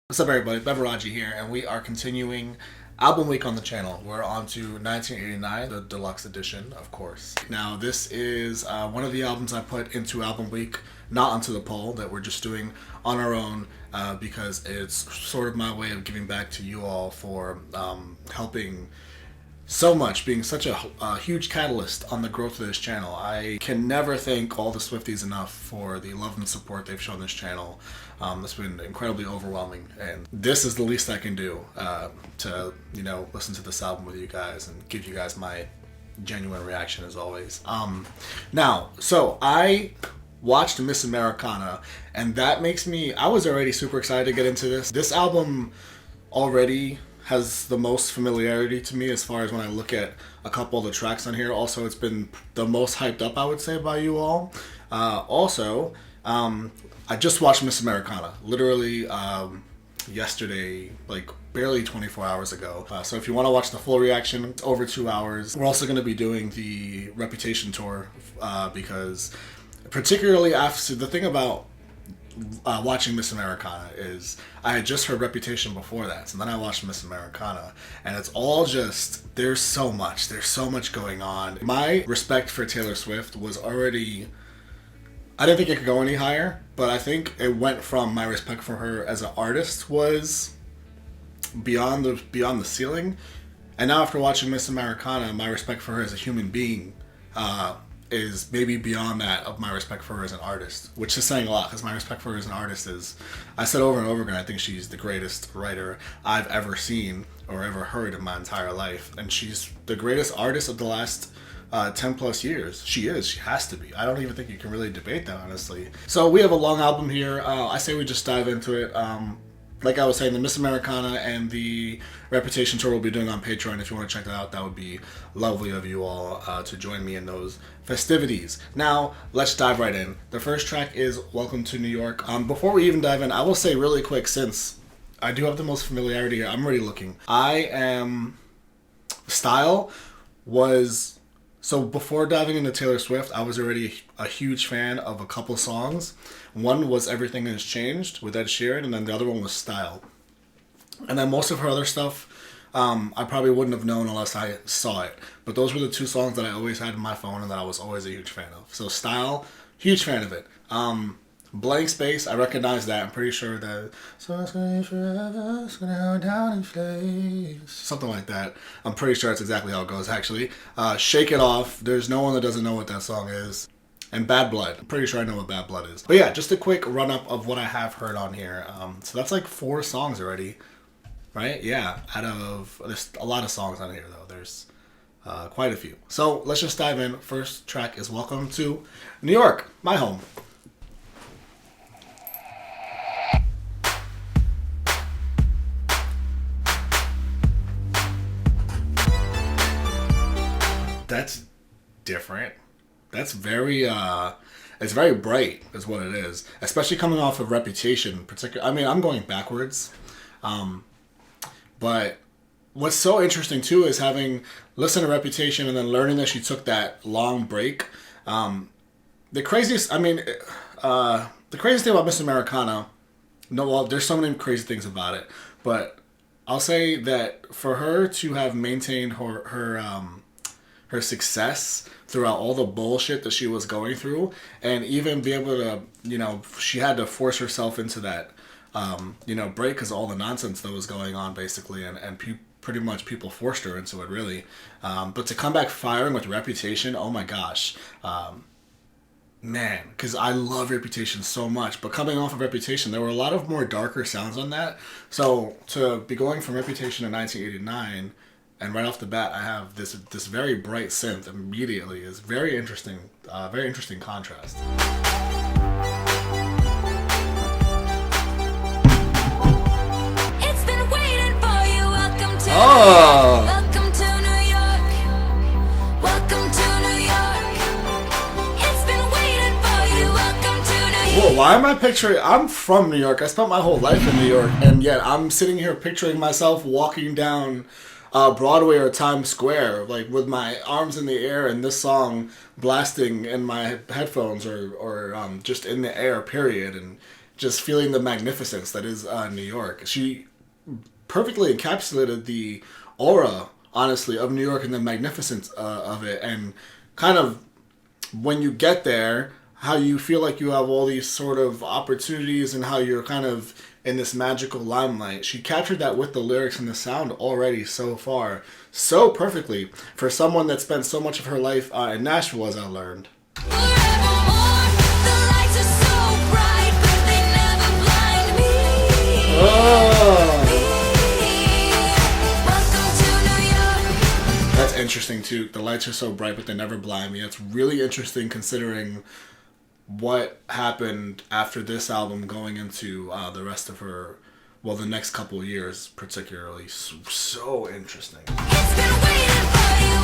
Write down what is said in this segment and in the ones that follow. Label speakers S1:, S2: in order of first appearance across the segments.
S1: What's up, everybody? Beveraggi here, and we are continuing album week on the channel. We're on to 1989, the deluxe edition, of course. Now, this is one of the albums I put into album week, not onto the poll, that we're just doing on our own because it's sort of my way of giving back to you all for helping so much, being such a huge catalyst on the growth of this channel. I can never thank all the Swifties enough for the love and support they've shown this channel. It's been incredibly overwhelming, and this is the least I can do to, listen to this album with you guys and give you guys my genuine reaction as always. So I watched Miss Americana, and that makes me, I was already super excited to get into this. This album already has the most familiarity to me as far as when I look at a couple of the tracks on here. Also, it's been the most hyped up, I would say, by you all. I just watched Miss Americana literally yesterday, like barely 24 hours ago. So if you want to watch the full reaction, it's over 2 hours. We're also going to be doing the Reputation tour because particularly after the thing about watching Miss Americana is I had just heard Reputation before that, so then I watched Miss Americana, and it's all just, there's so much going on. My respect for Taylor Swift was already, I didn't think it could go any higher, but I think it went from my respect for her as an artist was beyond the ceiling, and now after watching Miss Americana, my respect for her as a human being is maybe beyond that of my respect for her as an artist, which is saying a lot because my respect for her as an artist is, I said over and over again, I think she's the greatest writer I've ever seen or ever heard in my entire life, and she's the greatest artist of the last 10 plus years. She has to be. I don't even think you can really debate that, honestly. So we have a long album here. I say we just dive into it. Like I was saying, the Miss Americana and the Reputation tour we'll be doing on Patreon. If you want to check that out, that would be lovely of you all to join me in those festivities. Now, let's dive right in. The first track is Welcome to New York. Before we even dive in, I will say really quick, since I do have the most familiarity here, I'm already looking. Style was... So before diving into Taylor Swift, I was already a huge fan of a couple songs. One was Everything Has Changed with Ed Sheeran, and then the other one was Style. And then most of her other stuff, I probably wouldn't have known unless I saw it. But those were the two songs that I always had in my phone and that I was always a huge fan of. So Style, huge fan of it. Blank Space, I recognize that. I'm pretty sure that so it's gonna be forever, it's gonna go down in flames, something like that. I'm pretty sure that's exactly how it goes, actually. Shake It Off, there's no one that doesn't know what that song is. And Bad Blood, I'm pretty sure I know what Bad Blood is. But yeah, just a quick run up of what I have heard on here. So that's like 4 songs already, right? Yeah, out of, there's a lot of songs on here though. There's quite a few. So let's just dive in. First track is Welcome to New York, my home. That's different. That's very it's very bright is what it is, especially coming off of Reputation. Particular, I mean, I'm going backwards, but what's so interesting too is having listened to Reputation and then learning that she took that long break. The craziest thing about Miss Americana, no, well, there's so many crazy things about it, but I'll say that for her to have maintained her success throughout all the bullshit that she was going through, and even be able to, she had to force herself into that, break because all the nonsense that was going on, basically, and pretty much people forced her into it, really. But to come back firing with Reputation, oh my gosh. Man, because I love Reputation so much, but coming off of Reputation, there were a lot of more darker sounds on that. So to be going from Reputation to 1989... and right off the bat, I have this very bright synth immediately. Is very interesting contrast.
S2: It's been waiting for you. Welcome to
S1: Oh!
S2: Welcome to New York. Welcome to New York. It's been waiting for you. Welcome to New York.
S1: Whoa, why am I picturing... I'm from New York. I spent my whole life in New York, and yet I'm sitting here picturing myself walking down Broadway or Times Square, like with my arms in the air and this song blasting in my headphones or just in the air, period. And just feeling the magnificence that is New York. She perfectly encapsulated the aura, honestly, of New York and the magnificence of it, and kind of when you get there, how you feel like you have all these sort of opportunities and how you're kind of in this magical limelight. She captured that with the lyrics and the sound already so far, so perfectly for someone that spent so much of her life in Nashville, as I learned.
S2: Forevermore, the lights are so bright, but they never blind me.
S1: Oh,
S2: Welcome to New York.
S1: that's interesting too. The lights are so bright, but they never blind me. That's really interesting considering what happened after this album going into the rest of her, well, the next couple of years particularly. So interesting.
S2: It's been waiting for you.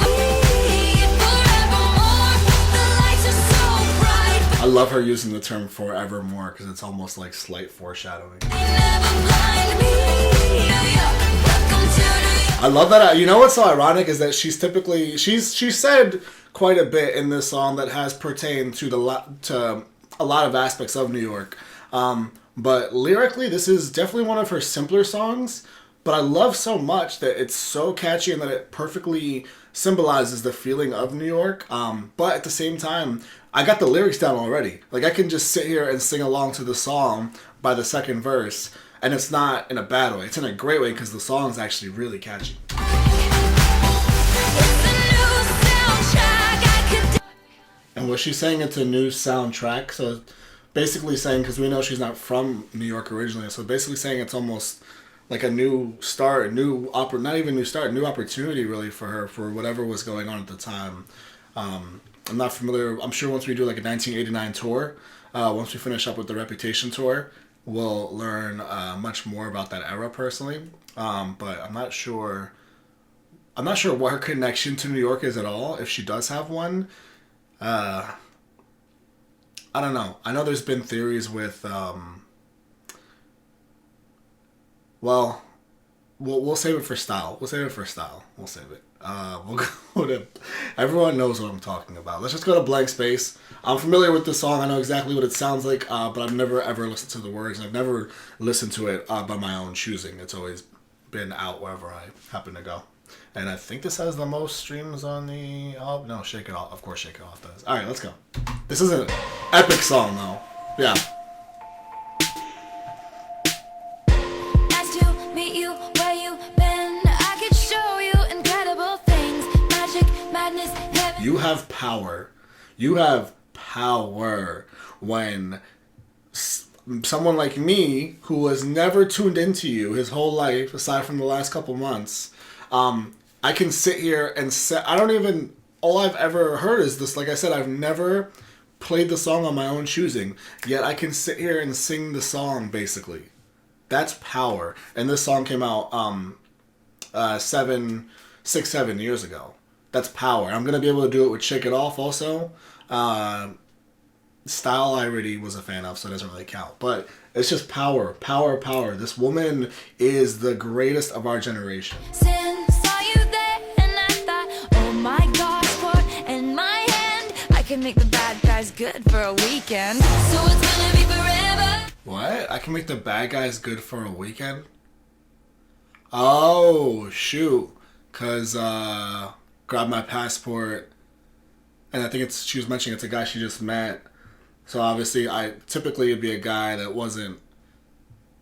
S2: Forevermore, the lights are so bright,
S1: I love her using the term forevermore because it's almost like slight foreshadowing.
S2: but they never blind me. New York, welcome to New York.
S1: I love that. You know what's so ironic is that she's said quite a bit in this song that has pertained to to a lot of aspects of New York. But lyrically, this is definitely one of her simpler songs. But I love so much that it's so catchy and that it perfectly symbolizes the feeling of New York. But at the same time, I got the lyrics down already. Like I can just sit here and sing along to the song by the second verse. And it's not in a bad way. It's in a great way because the song's actually really catchy.
S2: It's a new soundtrack. I could
S1: And was she saying it's a new soundtrack? So basically saying, because we know she's not from New York originally, so basically saying it's almost like a new start, not even new start, new opportunity really for her for whatever was going on at the time. I'm not familiar. I'm sure once we do like a 1989 tour, once we finish up with the Reputation tour, we'll learn much more about that era personally. But I'm not sure. I'm not sure what her connection to New York is at all, if she does have one. I don't know. I know there's been theories with, well, we'll save it for style. We'll save it for style. We'll save it. We'll go to, everyone knows what I'm talking about. Let's just go to Blank Space. I'm familiar with the song. I know exactly what it sounds like, but I've never ever listened to the words. I've never listened to it by my own choosing. It's always been out wherever I happen to go. And I think this has the most streams on the... Oh, no, Shake It Off. Of course Shake It Off does. Alright, let's go. This is an epic song, though. Yeah.
S2: Nice to meet you where you been. I could show you incredible things. Magic, madness, heaven.
S1: You have power. You have power when someone like me, who has never tuned into you his whole life, aside from the last couple months, I can sit here and say, all I've ever heard is this. Like I said, I've never played the song on my own choosing, yet I can sit here and sing the song, basically. That's power. And this song came out 7 years ago. That's power. I'm going to be able to do it with Shake It Off also. Style I already was a fan of, so it doesn't really count. But it's just power, power, power. This woman is the greatest of our generation.
S2: Sin, saw you there, and I thought, oh my gosh, sword in my hand. I can make the bad guys good for a weekend. So it's gonna be forever.
S1: What? I can make the bad guys good for a weekend? Oh, shoot. Because, grab my passport. And I think she was mentioning it's a guy she just met. So obviously, typically it'd be a guy that wasn't,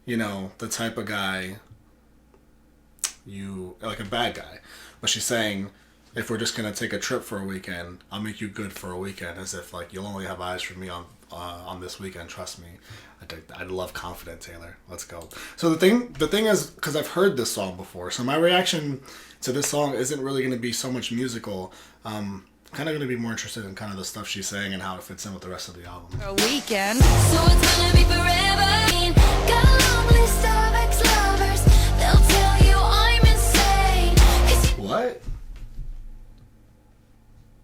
S1: the type of guy like a bad guy. But she's saying, if we're just gonna take a trip for a weekend, I'll make you good for a weekend, as if like you'll only have eyes for me on this weekend. Trust me, I love confident Taylor. Let's go. So the thing is, because I've heard this song before, so my reaction to this song isn't really gonna be so much musical. Kind of going to be more interested in kind of the stuff she's saying and how it fits in with the rest of the album.
S2: For a weekend. So it's gonna be forever. Got a long list of ex-lovers. They'll tell you I'm insane. 'Cause you
S1: What?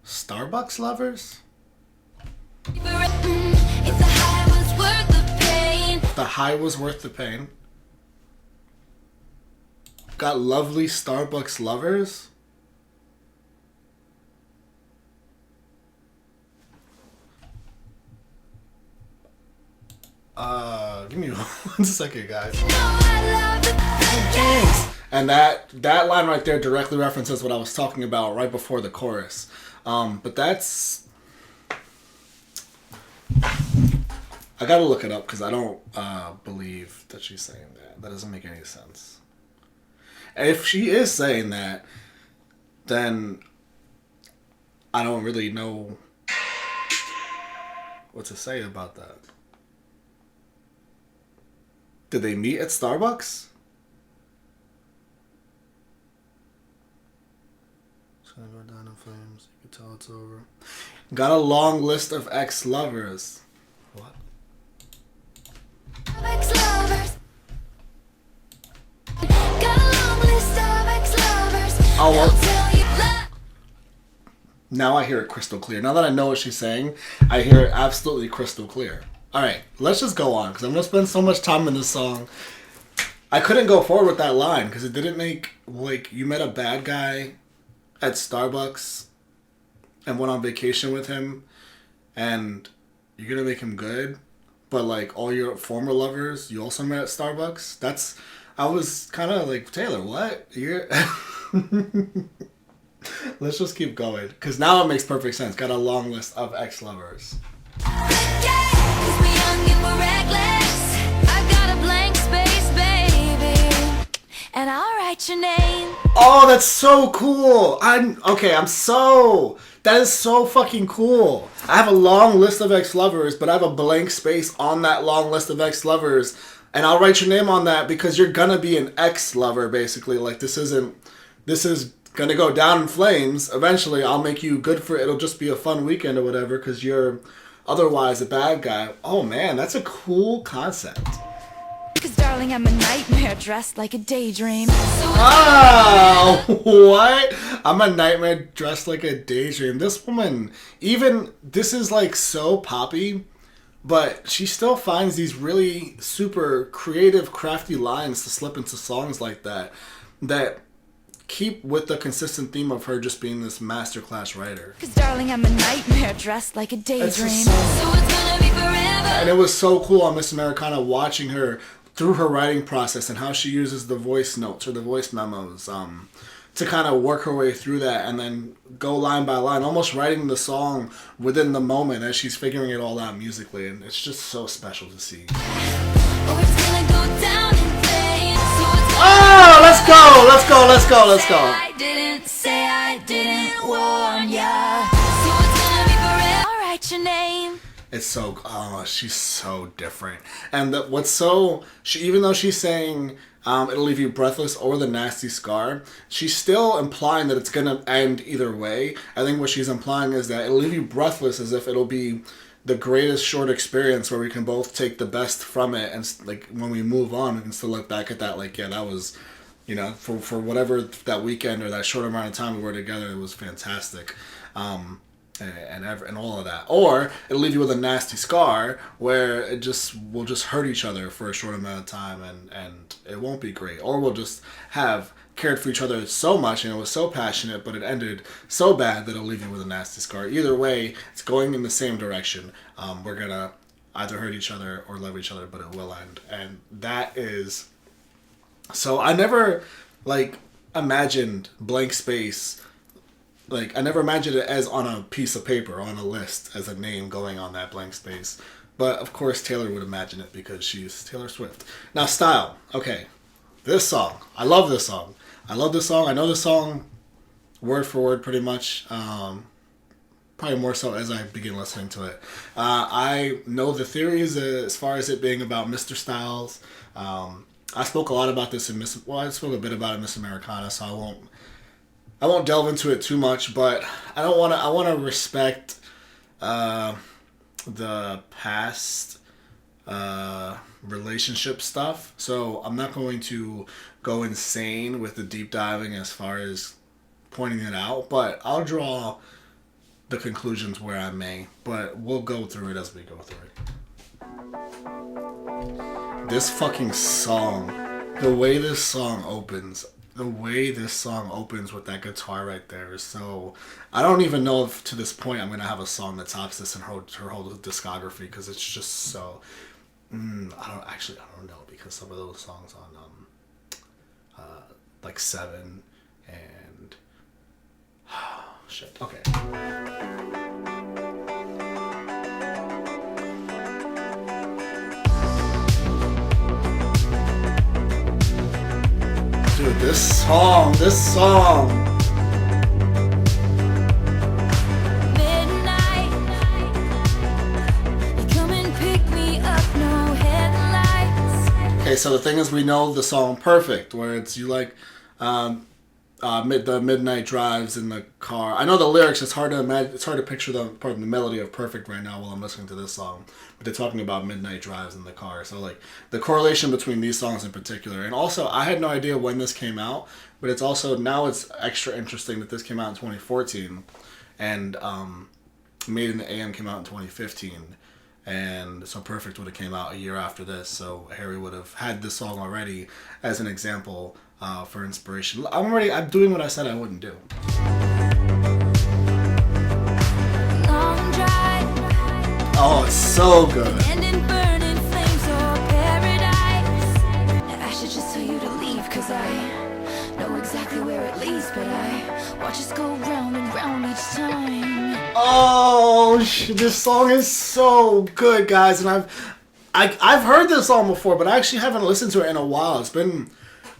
S1: Starbucks lovers?
S2: if the high was worth the pain.
S1: The high was worth the pain. Got lovely Starbucks lovers? Give me One second, guys.
S2: You know I love the
S1: Thanks. And that line right there directly references what I was talking about right before the chorus. But that's... I gotta look it up because I don't believe that she's saying that. That doesn't make any sense. And if she is saying that, then I don't really know what to say about that. Did they meet at Starbucks? It's gonna go down in flames. You can tell it's over. Got a long list of ex-lovers. What?
S2: ex-lovers. Got a long list of ex-lovers.
S1: Oh, well.
S2: They'll tell you that.
S1: Now I hear it crystal clear. Now that I know what she's saying, I hear it absolutely crystal clear. Alright, let's just go on, because I'm going to spend so much time in this song. I couldn't go forward with that line, because it didn't make, like, you met a bad guy at Starbucks and went on vacation with him, and you're going to make him good, but, like, all your former lovers, you also met at Starbucks? I was kind of like, Taylor, what? You're... Let's just keep going, because now it makes perfect sense. Got a long list of ex-lovers.
S2: Cause we're young and we're reckless. I got a blank space, baby, and I'll write your name.
S1: Oh, that's so cool. That is so fucking cool. I have a long list of ex-lovers, but I have a blank space on that long list of ex-lovers, and I'll write your name on that because you're gonna be an ex-lover, basically. Like, this is gonna go down in flames. Eventually, I'll make you good for it. It'll just be a fun weekend or whatever, because you're otherwise a bad guy. Oh man, that's a cool concept.
S2: Cause darling, I'm a nightmare dressed like a daydream.
S1: Oh, what? I'm a nightmare dressed like a daydream. This woman, this is like so poppy, but she still finds these really super creative, crafty lines to slip into songs like that keep with the consistent theme of her just being this masterclass writer.
S2: Cause darling, I'm a nightmare dressed like a daydream.
S1: So
S2: it's gonna be forever.
S1: And it was so cool on Miss Americana watching her through her writing process and how she uses the voice notes or the voice memos to kind of work her way through that and then go line by line, almost writing the song within the moment as she's figuring it all out musically. And it's just so special to see.
S2: Oh, it's gonna go down in flames.
S1: Oh, let's go.
S2: I didn't warn ya. So it's gonna be forever. I'll write your name.
S1: It's so, she's so different. And even though she's saying it'll leave you breathless or the nasty scar, she's still implying that it's going to end either way. I think what she's implying is that it'll leave you breathless as if it'll be the greatest short experience where we can both take the best from it. And like when we move on, we can still look back at that like, yeah, that was, for whatever that weekend or that short amount of time we were together, it was fantastic. And all of that. Or it'll leave you with a nasty scar where we'll just hurt each other for a short amount of time and it won't be great. Or we'll just have cared for each other so much and it was so passionate, but it ended so bad that it'll leave you with a nasty scar. Either way, it's going in the same direction. We're gonna either hurt each other or love each other, but it will end. And that is... So I never, imagined blank space. I never imagined it as on a piece of paper, on a list, as a name going on that blank space. But, of course, Taylor would imagine it because she's Taylor Swift. Now, style. Okay. This song. I love this song. I know this song word for word pretty much. Probably more so as I begin listening to it. I know the theories as far as it being about Mr. Styles. I spoke a lot about this I spoke a bit about it in Miss Americana, so I won't delve into it too much, but I want to respect the past relationship stuff. So I'm not going to go insane with the deep diving as far as pointing it out, but I'll draw the conclusions where I may. But we'll go through it as we go through it. This fucking song, the way this song opens with that guitar right there is so... I don't even know if to this point I'm going to have a song that tops this in her whole discography because it's just so... I don't know because some of those songs on like Seven and shit. Okay. Dude, this song.
S2: Midnight, you come and pick me up, no headlights.
S1: Okay, so the thing is, we know the song "Perfect," where it's you like the midnight drives in the car. I know the lyrics. It's hard to imagine. It's hard to picture the melody of "Perfect" right now while I'm listening to this song. But they're talking about midnight drives in the car. So like the correlation between these songs in particular, and also I had no idea when this came out, but it's also now it's extra interesting that this came out in 2014, and Made in the AM came out in 2015. And so Perfect would have came out a year after this, so Harry would have had this song already as an example for inspiration. I'm doing what I said I wouldn't do.
S2: Long drive,
S1: Oh, it's so good.
S2: and in burning flames or paradise. I should just tell you to leave, cause I know exactly where it leads, but I watch us go round and round each time.
S1: Oh, this song is so good, guys, and I've heard this song before, but I actually haven't listened to it in a while. It's been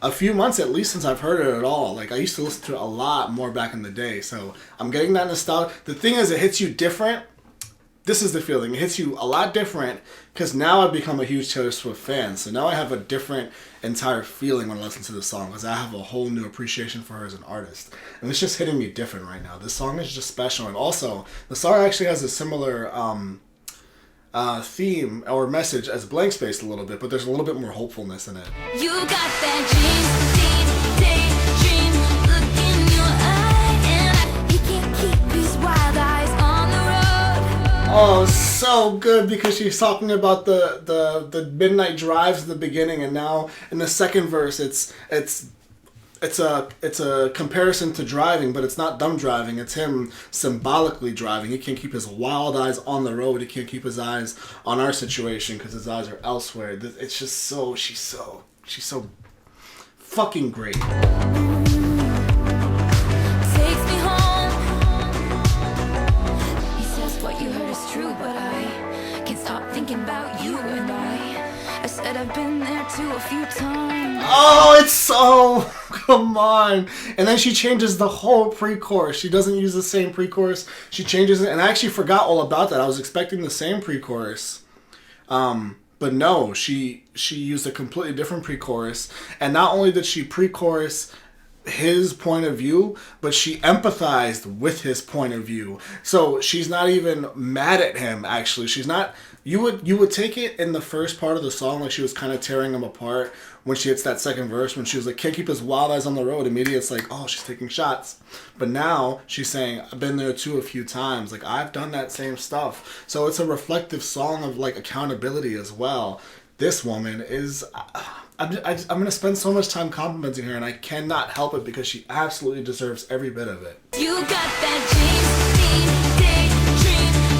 S1: a few months at least since I've heard it at all. Like I used to listen to it a lot more back in the day, so I'm getting that nostalgia. The thing is, it hits you different. This is the feeling. It hits you a lot different because now I've become a huge Taylor Swift fan. So now I have a different entire feeling when I listen to this song because I have a whole new appreciation for her as an artist. And it's just hitting me different right now. This song is just special. And also, the song actually has a similar theme or message as Blank Space a little bit, but there's a little bit more hopefulness in it.
S2: You got that daydream look in your eye, and he can't keep his wild eyes on the road.
S1: Oh, so good because she's talking about the midnight drives at the beginning, and now in the second verse, it's a comparison to driving, but it's not them driving. It's him symbolically driving. He can't keep his wild eyes on the road. He can't keep his eyes on our situation because his eyes are elsewhere. It's just so she's so fucking great.
S2: Takes me home. He says what you heard is true, but I can't stop thinking about you, and I said I've been there too a few times.
S1: Oh, it's so... Come on. And then she changes the whole pre-chorus. She doesn't use the same pre-chorus. She changes it. And I actually forgot all about that. I was expecting the same pre-chorus. But no, she used a completely different pre-chorus. And not only did she pre-chorus his point of view, but she empathized with his point of view. So she's not even mad at him, actually. She's not... You would take it in the first part of the song like she was kind of tearing him apart when she hits that second verse when she was like, can't keep his wild eyes on the road. Immediately it's like, oh, she's taking shots. But now she's saying, I've been there too a few times. Like, I've done that same stuff. So it's a reflective song of like accountability as well. This woman is... I'm going to spend so much time complimenting her, and I cannot help it because she absolutely deserves every bit of it.
S2: You got that daydream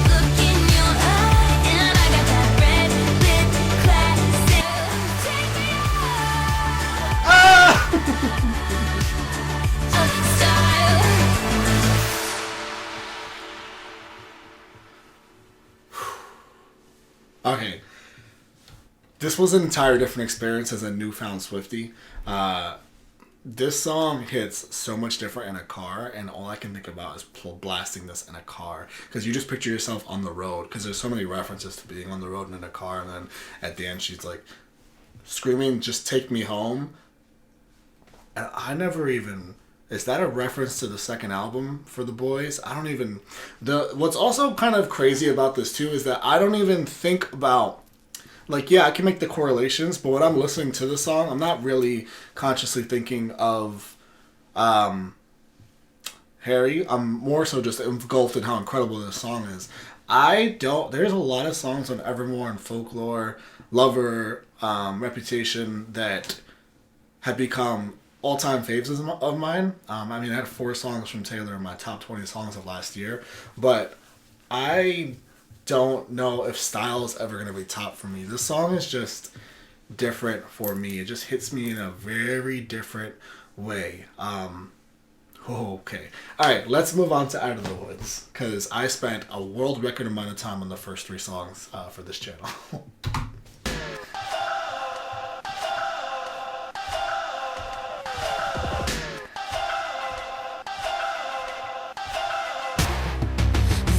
S2: look in your eye, and I got that red lip classic. Take me
S1: Ah!
S2: style.
S1: Okay. This was an entire different experience as a newfound Swiftie. This song hits so much different in a car, and all I can think about is blasting this in a car. Because you just picture yourself on the road, because there's so many references to being on the road and in a car, and then at the end she's like screaming, just take me home. And I never even... Is that a reference to the second album for the boys? I don't even... What's also kind of crazy about this too is that I don't even think about... Like, yeah, I can make the correlations, but when I'm listening to the song, I'm not really consciously thinking of Harry. I'm more so just engulfed in how incredible this song is. There's a lot of songs on Evermore and Folklore, Lover, Reputation that have become all-time faves of mine. I mean, I had 4 songs from Taylor in my top 20 songs of last year, but I don't know if style is ever going to be top for me. This song is just different for me. It just hits me in a very different way. Okay. Alright, let's move on to Out of the Woods, because I spent a world record amount of time on the first 3 songs for this channel.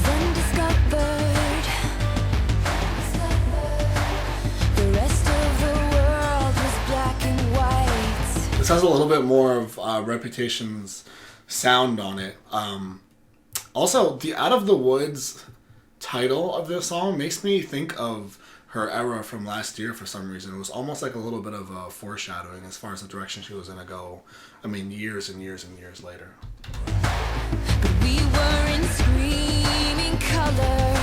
S2: Then discovered the rest of the world was black and white.
S1: This has a little bit more of Reputation's sound on it. Also, the Out of the Woods title of this song makes me think of her era from last year for some reason. It was almost like a little bit of a foreshadowing as far as the direction she was going to go. I mean, years and years and years later.
S2: But we were in screaming color.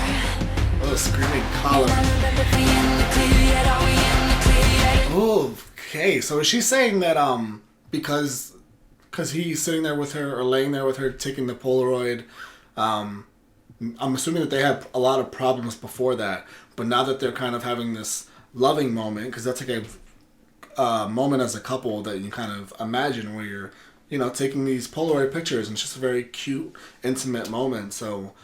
S1: Oh, screaming color.
S2: I remember being the clear yet, are we in the clear yet?
S1: Oh, okay. So is she saying that because he's sitting there with her or laying there with her taking the Polaroid, I'm assuming that they had a lot of problems before that, but now that they're kind of having this loving moment, because that's like a moment as a couple that you kind of imagine where you're, you know, taking these Polaroid pictures and it's just a very cute, intimate moment. So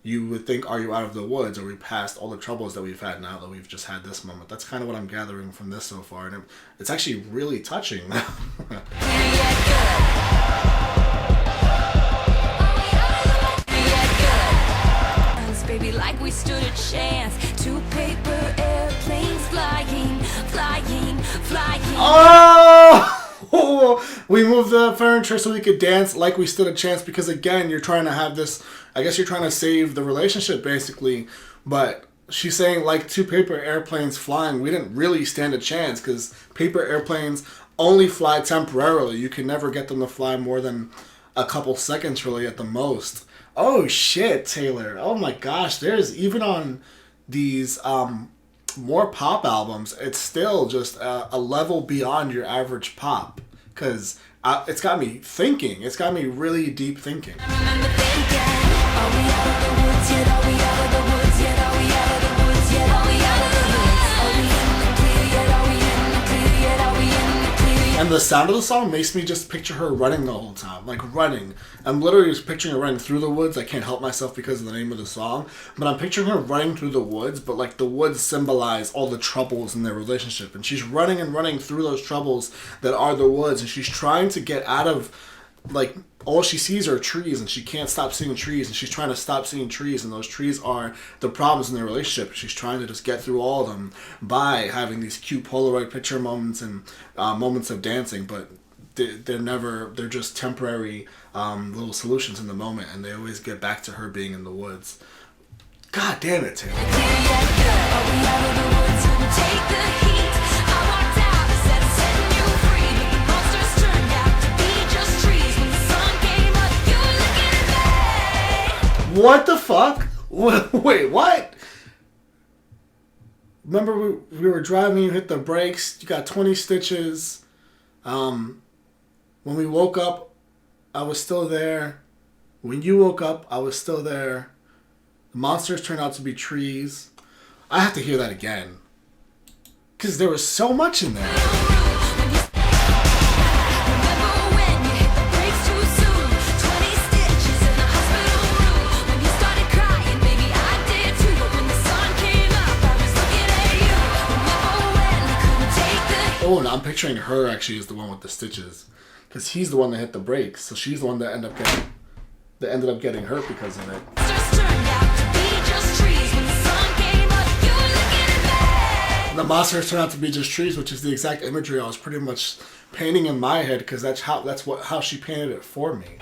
S1: you would think, are you out of the woods? Are we past all the troubles that we've had now that we've just had this moment? That's kind of what I'm gathering from this so far, and it's actually really touching.
S2: Baby, like we stood a chance. 2 paper airplanes flying, flying, flying.
S1: Oh! We moved the furniture so we could dance like we stood a chance, because again, you're trying to have this, I guess you're trying to save the relationship basically, but she's saying like 2 paper airplanes flying. We didn't really stand a chance because paper airplanes only fly temporarily. You can never get them to fly more than a couple seconds really at the most. Oh shit, Taylor. Oh my gosh, there's even on these more pop albums, it's still just a level beyond your average pop, because it's got me thinking. It's got me really deep thinking.
S2: I remember thinking, are we out of the woods yet? Are we out of the woods yet? Are we out of the woods yet? Are we out of the woods? Are we in the clear yet? Are we in the clear yet? Are we in the clear yet?
S1: And the sound of the song makes me just picture her running the whole time. Like running. I'm literally just picturing her running through the woods. I can't help myself because of the name of the song. But I'm picturing her running through the woods, but like the woods symbolize all the troubles in their relationship. And she's running and running through those troubles that are the woods. And she's trying to get out of, like, all she sees are trees, and she can't stop seeing trees, and she's trying to stop seeing trees, and those trees are the problems in their relationship. She's trying to just get through all of them by having these cute Polaroid picture moments and moments of dancing, but they're just temporary little solutions in the moment, and they always get back to her being in the woods. God damn it, Taylor. What the fuck? Wait, what? Remember we were driving, you hit the brakes, you got 20 stitches. When we woke up, I was still there. When you woke up, I was still there. The monsters turned out to be trees. I have to hear that again, because there was so much in there. Oh, and I'm picturing her actually as the one with the stitches, because he's the one that hit the brakes, so she's the one that ended up getting hurt because of it. The monsters turned out to be just trees, which is the exact imagery I was pretty much painting in my head, because that's how she painted it for me.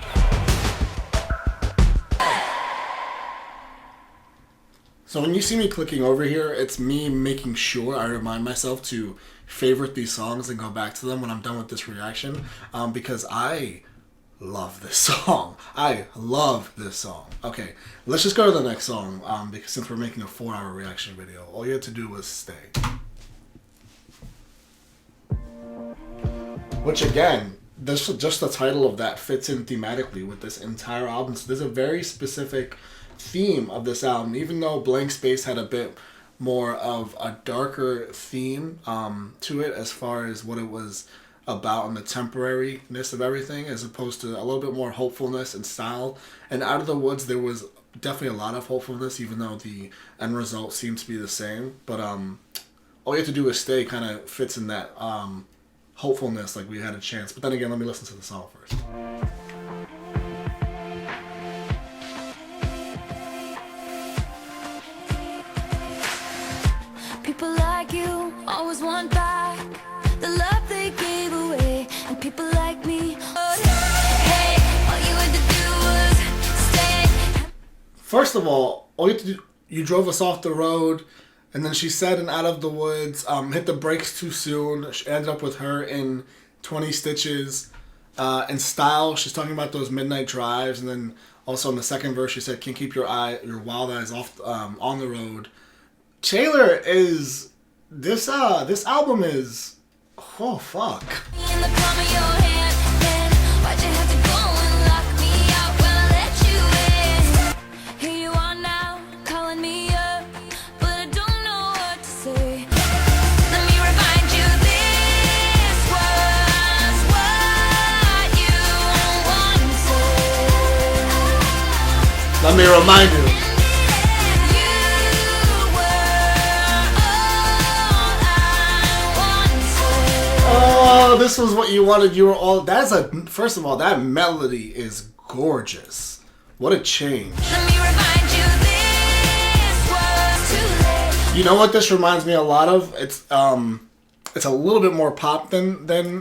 S1: So when you see me clicking over here, it's me making sure I remind myself to favorite these songs and go back to them when I'm done with this reaction, because I love this song. I love this song. Okay, let's just go to the next song, because since we're making a 4-hour reaction video, all you had to do was stay. Which again, just the title of that fits in thematically with this entire album. So there's a very specific theme of this album, even though Blank Space had a bit more of a darker theme to it as far as what it was about and the temporariness of everything, as opposed to a little bit more hopefulness and style. And Out of the Woods, there was definitely a lot of hopefulness, even though the end result seems to be the same. But All You Have to Do Is Stay kind of fits in that hopefulness, like we had a chance. But then again, let me listen to the song first.
S2: People like you always want back the love they gave away, and people like me, hey, all you had to do was stay.
S1: First of all you have to do, you drove us off the road, and then she said in Out of the Woods, hit the brakes too soon. She ended up with her in 20 Stitches. In Style, she's talking about those midnight drives, and then also in the second verse she said, can't keep your wild eyes off on the road. Taylor is this album is, oh fuck.
S2: In the palm of your hand, man, why'd you have to go and lock me out when I let you in? Here you are now, calling me up, but I don't know what to say. Let me remind you, this was what you wanted.
S1: Let me remind you. Oh, this was what you wanted. You were all. First of all, that melody is gorgeous. What a change.
S2: Let me remind you, this was too late.
S1: You know what this reminds me a lot of? It's a little bit more pop than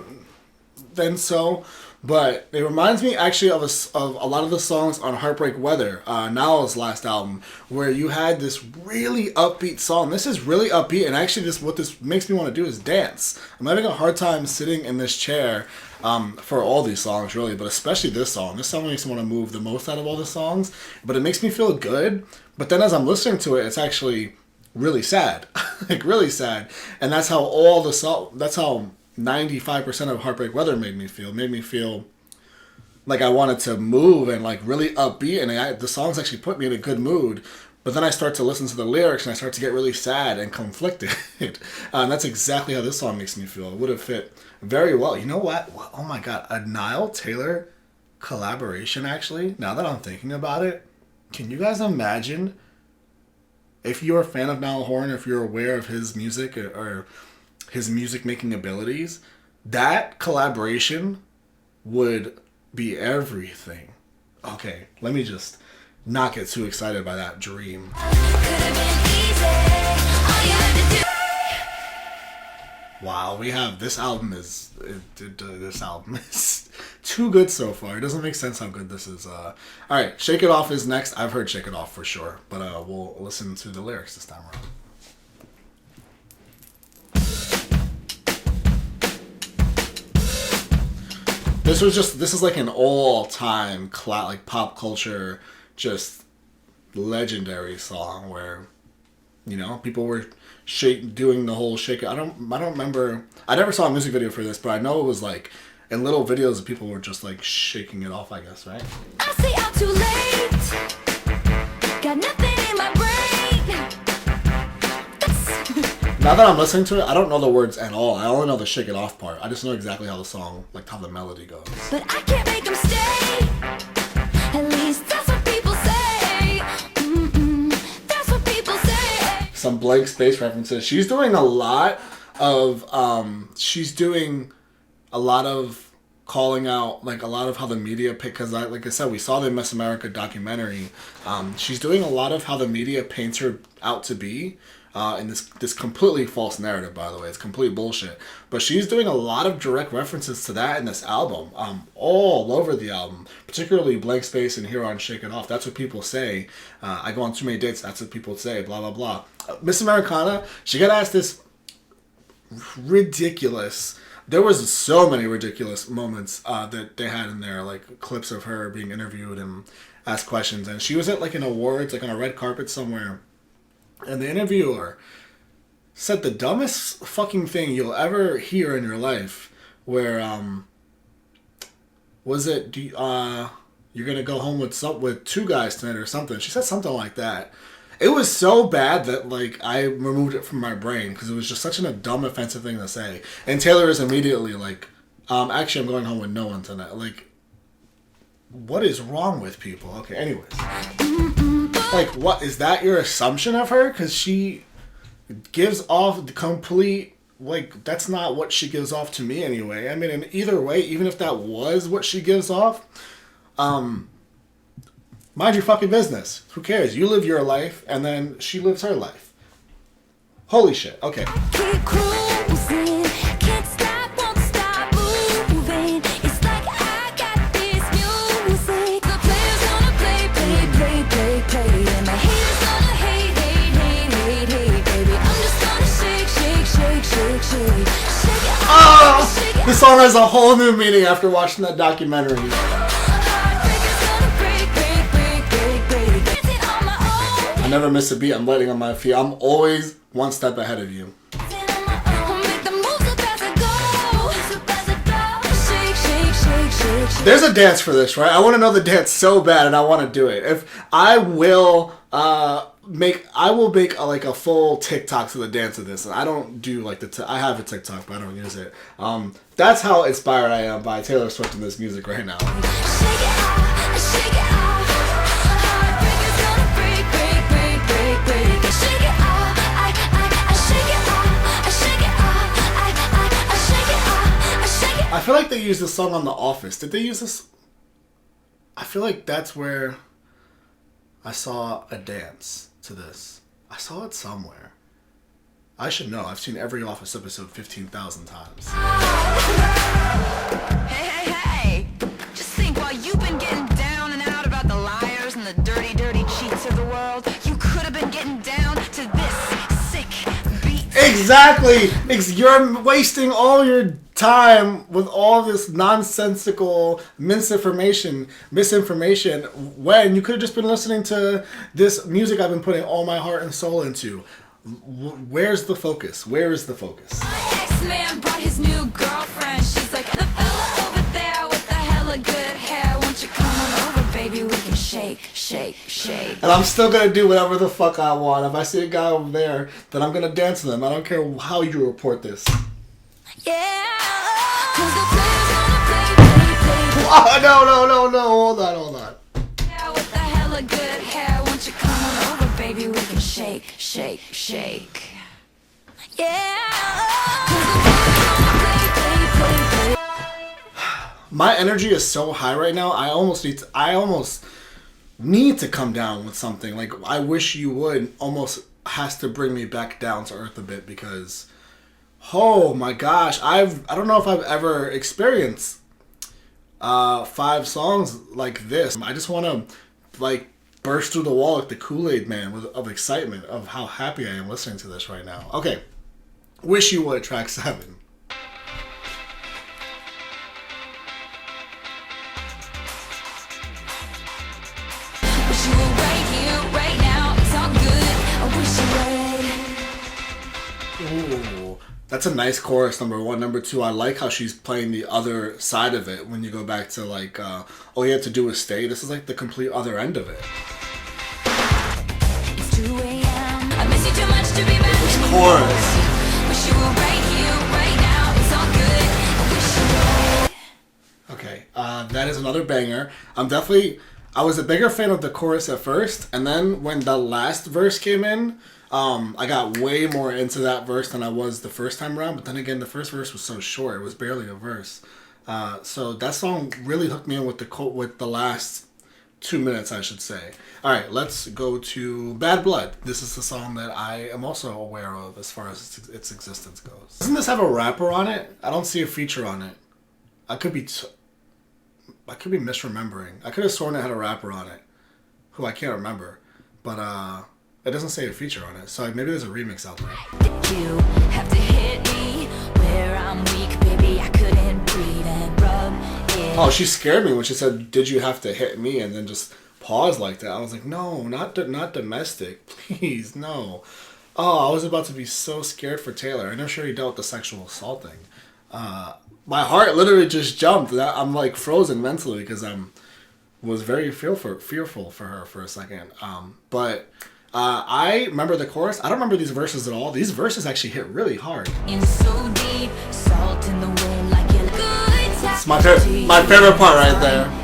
S1: so, but it reminds me actually of a lot of the songs on Heartbreak Weather, Niall's last album, where you had this really upbeat song. This is really upbeat, and actually what this makes me want to do is dance. I'm having a hard time sitting in this chair for all these songs, really, but especially this song. This song makes me want to move the most out of all the songs, but it makes me feel good. But then as I'm listening to it, it's actually really sad, like really sad, and that's how 95% of Heartbreak Weather made me feel. Made me feel like I wanted to move and like really upbeat, and the songs actually put me in a good mood. But then I start to listen to the lyrics and I start to get really sad and conflicted. And that's exactly how this song makes me feel. It would have fit very well. You know what? Oh my god, a Niall Taylor collaboration actually, now that I'm thinking about it, can you guys imagine if you're a fan of Niall Horan, if you're aware of his music or his music making abilities, that collaboration would be everything. Okay, let me just not get too excited by that dream. Wow, we have this album is too good so far. It doesn't make sense how good this is. All right, Shake It Off is next. I've heard Shake It Off for sure, but we'll listen to the lyrics this time around. This is like an all-time like pop culture, just legendary song where, you know, people were doing the whole shake. I don't remember. I never saw a music video for this, but I know it was like in little videos that people were just like shaking it off, I guess, right?
S2: I say I'm too late. Got nothing in my brain.
S1: Now that I'm listening to it, I don't know the words at all. I only know the shake it off part. I just know exactly how the song, like how the melody goes.
S2: But I can't make them stay. At least that's what people say. That's what people say.
S1: Some Blank Space references. She's doing a lot of calling out, like a lot of how the media pick, because like I said, we saw the Miss America documentary. She's doing a lot of how the media paints her out to be. And this completely false narrative, by the way. It's complete bullshit. But she's doing a lot of direct references to that in this album. All over the album. Particularly Blank Space and here on Shake It Off. That's what people say. I go on too many dates. That's what people say. Blah, blah, blah. Miss Americana, she got asked this ridiculous... There was so many ridiculous moments that they had in there. Like clips of her being interviewed and asked questions. And she was at like an awards, like on a red carpet somewhere. And the interviewer said the dumbest fucking thing you'll ever hear in your life. Where, was it, you're gonna go home with two guys tonight or something. She said something like that. It was so bad that like I removed it from my brain because it was just such a dumb, offensive thing to say. And Taylor is immediately like, actually, I'm going home with no one tonight. Like, what is wrong with people? Okay, anyways. Like, what is that your assumption of her? Because she gives off the complete, like, that's not what she gives off to me anyway. I mean, in either way, even if that was what she gives off, mind your fucking business. Who cares? You live your life, and then she lives her life. Holy shit. Okay.
S2: Keep cruising, can't stop, won't stop moving. It's like I got this music. The player's gonna play, and my haters gonna hate, baby. I'm just gonna shake it off, shake it
S1: This song has a whole new meaning after watching that documentary. I never miss a beat. I'm letting on my feet. I'm always one step ahead of you. There's a dance for this, right? I want to know the dance so bad, and I want to do it. If I will make like a full TikTok to the dance of this, and I don't do like I have a TikTok, but I don't use it. That's how inspired I am by Taylor Swift and this music right now. I feel like they used this song on The Office. Did they use this? I feel like that's where I saw a dance to this. I saw it somewhere. I should know. I've seen every Office episode 15,000 times.
S3: Hey. Just think, while you've been getting down and out about the liars and the dirty, dirty cheats of the world, you could have been getting down to this sick beat.
S1: Exactly! You're wasting all your time with all this nonsensical misinformation when you could have just been listening to this music I've been putting all my heart and soul into. Where's the focus? Where is the focus?
S2: My ex-man brought his new girlfriend. She's like, the fella over there with the hella good hair. Won't you come on over, baby? We can shake.
S1: And I'm still gonna do whatever the fuck I want. If I see a guy over there, then I'm gonna dance to them. I don't care how you report this.
S2: Yeah. 'Cause the player's gonna play.
S1: Oh, no. Hold on.
S2: Yeah, with the hella good hair. Won't you come on over, baby? We can shake. Yeah. 'Cause the player's gonna play.
S1: My energy is so high right now. I almost need to come down with something. Like, I wish you would almost has to bring me back down to earth a bit, because oh my gosh, I don't know if I've ever experienced 5 songs like this. I just want to like burst through the wall like the Kool-Aid Man of excitement of how happy I am listening to this right now. Okay, Wish You Would, track 7.
S2: Wish you were right here, right now. It's all good. I wish you would.
S1: Ooh, that's a nice chorus, number 1. Number 2, I like how she's playing the other side of it when you go back to like, all you have to do is stay. This is like the complete other end of it.
S2: It's 2 a.m. I miss you too much to be mad
S1: This
S2: anymore.
S1: chorus.
S2: Wish you were right here, right now. It's all good. I wish you would.
S1: Okay, that is another banger. I was a bigger fan of the chorus at first, and then when the last verse came in, I got way more into that verse than I was the first time around. But then again, the first verse was so short; it was barely a verse. So that song really hooked me in with the last 2 minutes, I should say. All right, let's go to Bad Blood. This is the song that I am also aware of as far as its existence goes. Doesn't this have a rapper on it? I don't see a feature on it. I could be misremembering. I could have sworn it had a rapper on it, who I can't remember, but it doesn't say a feature on it. So maybe there's a remix out there.
S2: You have to hit me where I'm weak, baby. I couldn't breathe and rub it.
S1: Oh, she scared me when she said, "Did you have to hit me?" and then just pause like that. I was like, no, not domestic, please, no. Oh, I was about to be so scared for Taylor. I know she already dealt with the sexual assault thing. My heart literally just jumped. I'm like frozen mentally because was very fearful for her for a second. But I remember the chorus. I don't remember these verses at all. These verses actually hit really hard.
S2: In so deep, salt in the wind like a good time.
S1: It's my favorite part right there.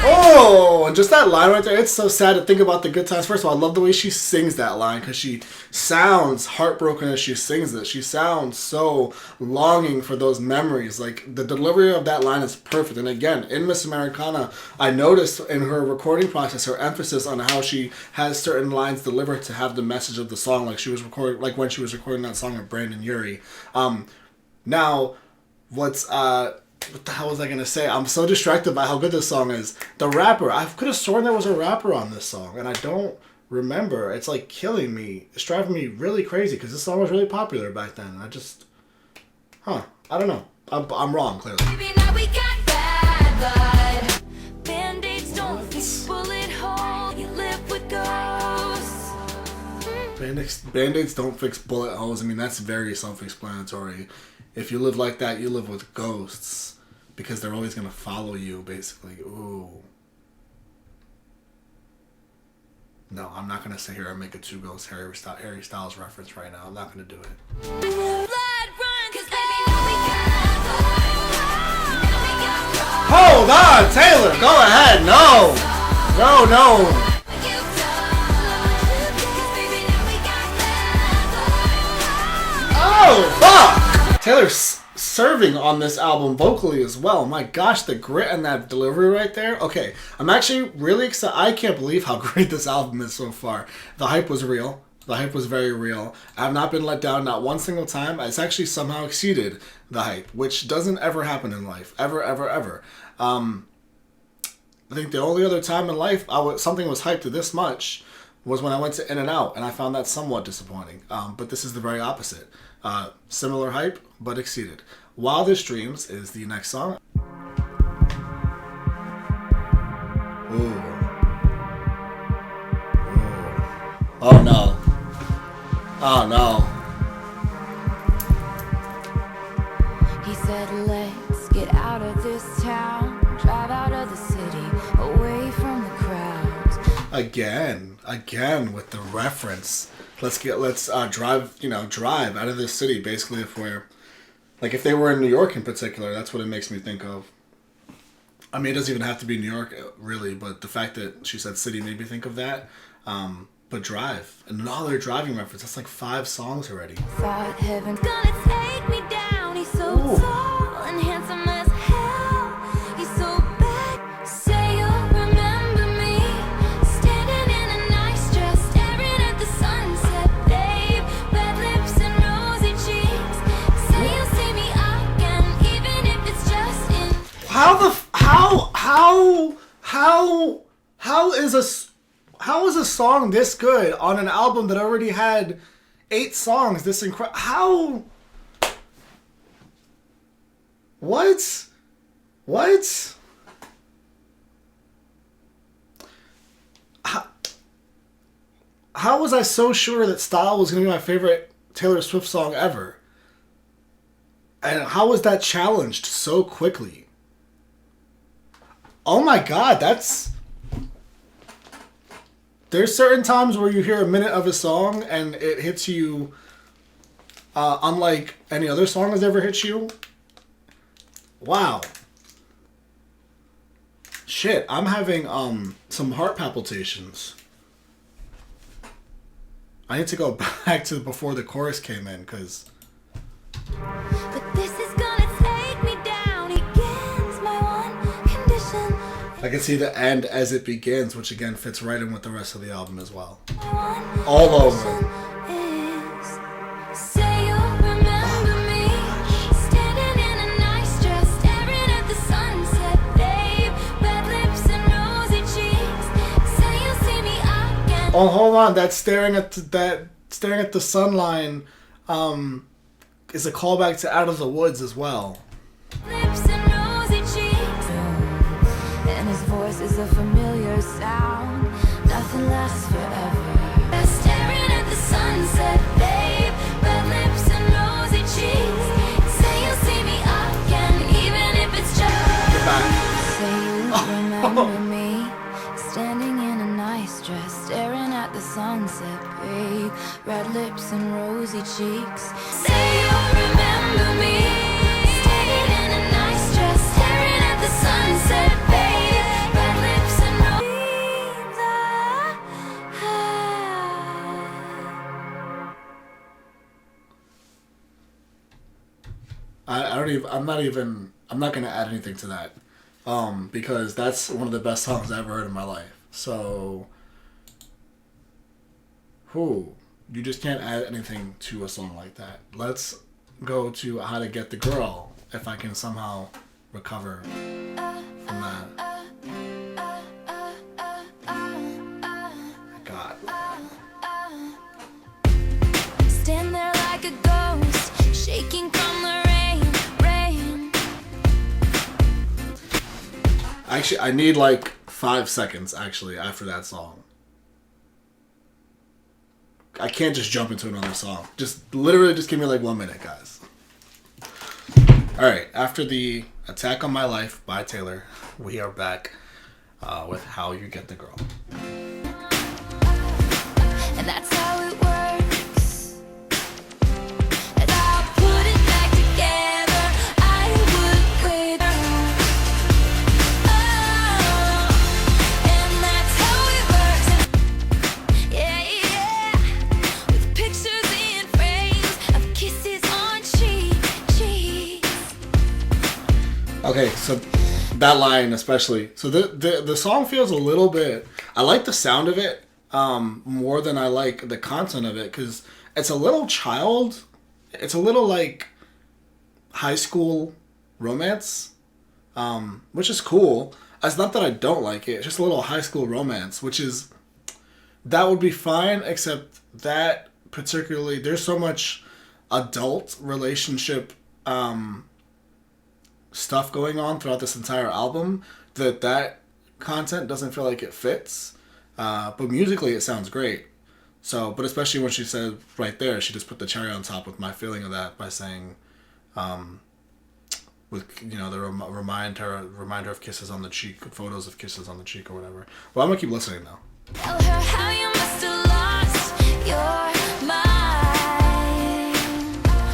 S1: Oh, and just that line right there. It's so sad to think about the good times. First of all, I love the way she sings that line because she sounds heartbroken as she sings it. She sounds so longing for those memories. Like, the delivery of that line is perfect. And again, in Miss Americana, I noticed in her recording process her emphasis on how she has certain lines delivered to have the message of the song, like she was recording, like when she was recording that song with Brandon Urie. Now, what the hell was I going to say? I'm so distracted by how good this song is. The rapper. I could have sworn there was a rapper on this song, and I don't remember. It's like killing me. It's driving me really crazy because this song was really popular back then. I don't know. I'm wrong, clearly.
S2: Baby, now we got bad blood. Band-aids don't fix bullet hole. You live with ghosts.
S1: Band-aids don't fix bullet holes. I mean, that's very self-explanatory. If you live like that, you live with ghosts. Because they're always going to follow you, basically. Ooh. No, I'm not going to sit here and make a Two Ghosts Harry Styles reference right now. I'm not going to do it. Hold on, Taylor. Go ahead. No. No. Oh, fuck. Taylor's serving on this album vocally as well. My gosh, the grit and that delivery right there. Okay, I'm actually really excited. I can't believe how great this album is so far. The hype was real. The hype was very real. I have not been let down not one single time. It's actually somehow exceeded the hype, which doesn't ever happen in life. Ever, ever, ever. I think the only other time in life something was hyped to this much was when I went to In-N-Out, and I found that somewhat disappointing. But this is the very opposite. Similar hype, but exceeded. Wildest Dreams is the next song. Ooh. Ooh. Oh no. Oh no.
S2: He said, let's get out of this town, drive out of the city, away from the crowds.
S1: Again with the reference. Let's drive out of this city. Basically, if they were in New York in particular, that's what it makes me think of. I mean, it doesn't even have to be New York, really, but the fact that she said city made me think of that. But drive. Another driving reference. That's like 5 songs already.
S2: Thought heaven's gonna take me down. He's so tall and handsome as hell. He's so bad. Say you'll remember me. Standing in a nice dress, staring at the sunset, babe. Red lips and rosy cheeks. Say you'll see me again, even if it's just in.
S1: How is a song this good on an album that already had 8 songs? This incredible. How? What? How was I so sure that Style was going to be my favorite Taylor Swift song ever? And how was that challenged so quickly? Oh my God, there's certain times where you hear a minute of a song and it hits you unlike any other song has ever hit you. Wow. Shit, I'm having some heart palpitations. I need to go back to before the chorus came in, because...
S2: But this is gonna take me down. Begins my one condition.
S1: I can see the end as it begins, which again fits right in with the rest of the album as well.
S2: My one
S1: All over.
S2: is, say you'll remember me. Standing in a nice dress, staring at the sunset, babe. Red lips and rosy cheeks. Say you'll see me again.
S1: Oh, hold on. That staring at the sun line is a callback to Out of the Woods as well.
S2: Lips and rosy cheeks. And his voice is a familiar sound. Nothing lasts forever. Staring at the sunset, babe. Red lips and rosy cheeks. Say you'll see me again, even if it's just. cheeks. Say you'll remember me. Staying in a nice dress, staring at the sunset, babe. Red lips and
S1: I'm not gonna add anything to that. Because that's one of the best songs I've ever heard in my life. So, you just can't add anything to a song like that. Let's go to How to Get the Girl, if I can somehow recover from that. God.
S2: stand there like a ghost, shaking from the rain.
S1: Actually, I need like 5 seconds, actually, after that song. I can't just jump into another song. Just literally just give me like 1 minute, guys. Alright, after the Attack on My Life by Taylor, we are back with How You Get the Girl.
S2: And that's how it works. And I'll put it back together. I would with her. Oh, and that's how it works. Yeah, yeah. With pictures in frames of kisses on cheeks.
S1: Okay, so that line especially. So the song feels a little bit... I like the sound of it more than I like the content of it, because it's a little it's a little like high school romance, which is cool. It's not that I don't like it, it's just a little high school romance, that would be fine, except that particularly, there's so much adult relationship stuff going on throughout this entire album that content doesn't feel like it fits. But musically, it sounds great. So, but especially when she said right there, she just put the cherry on top with my feeling of that by saying, with the reminder of kisses on the cheek, photos of kisses on the cheek or whatever. Well, I'm gonna keep listening now.
S2: Tell her how you must have lost your mind.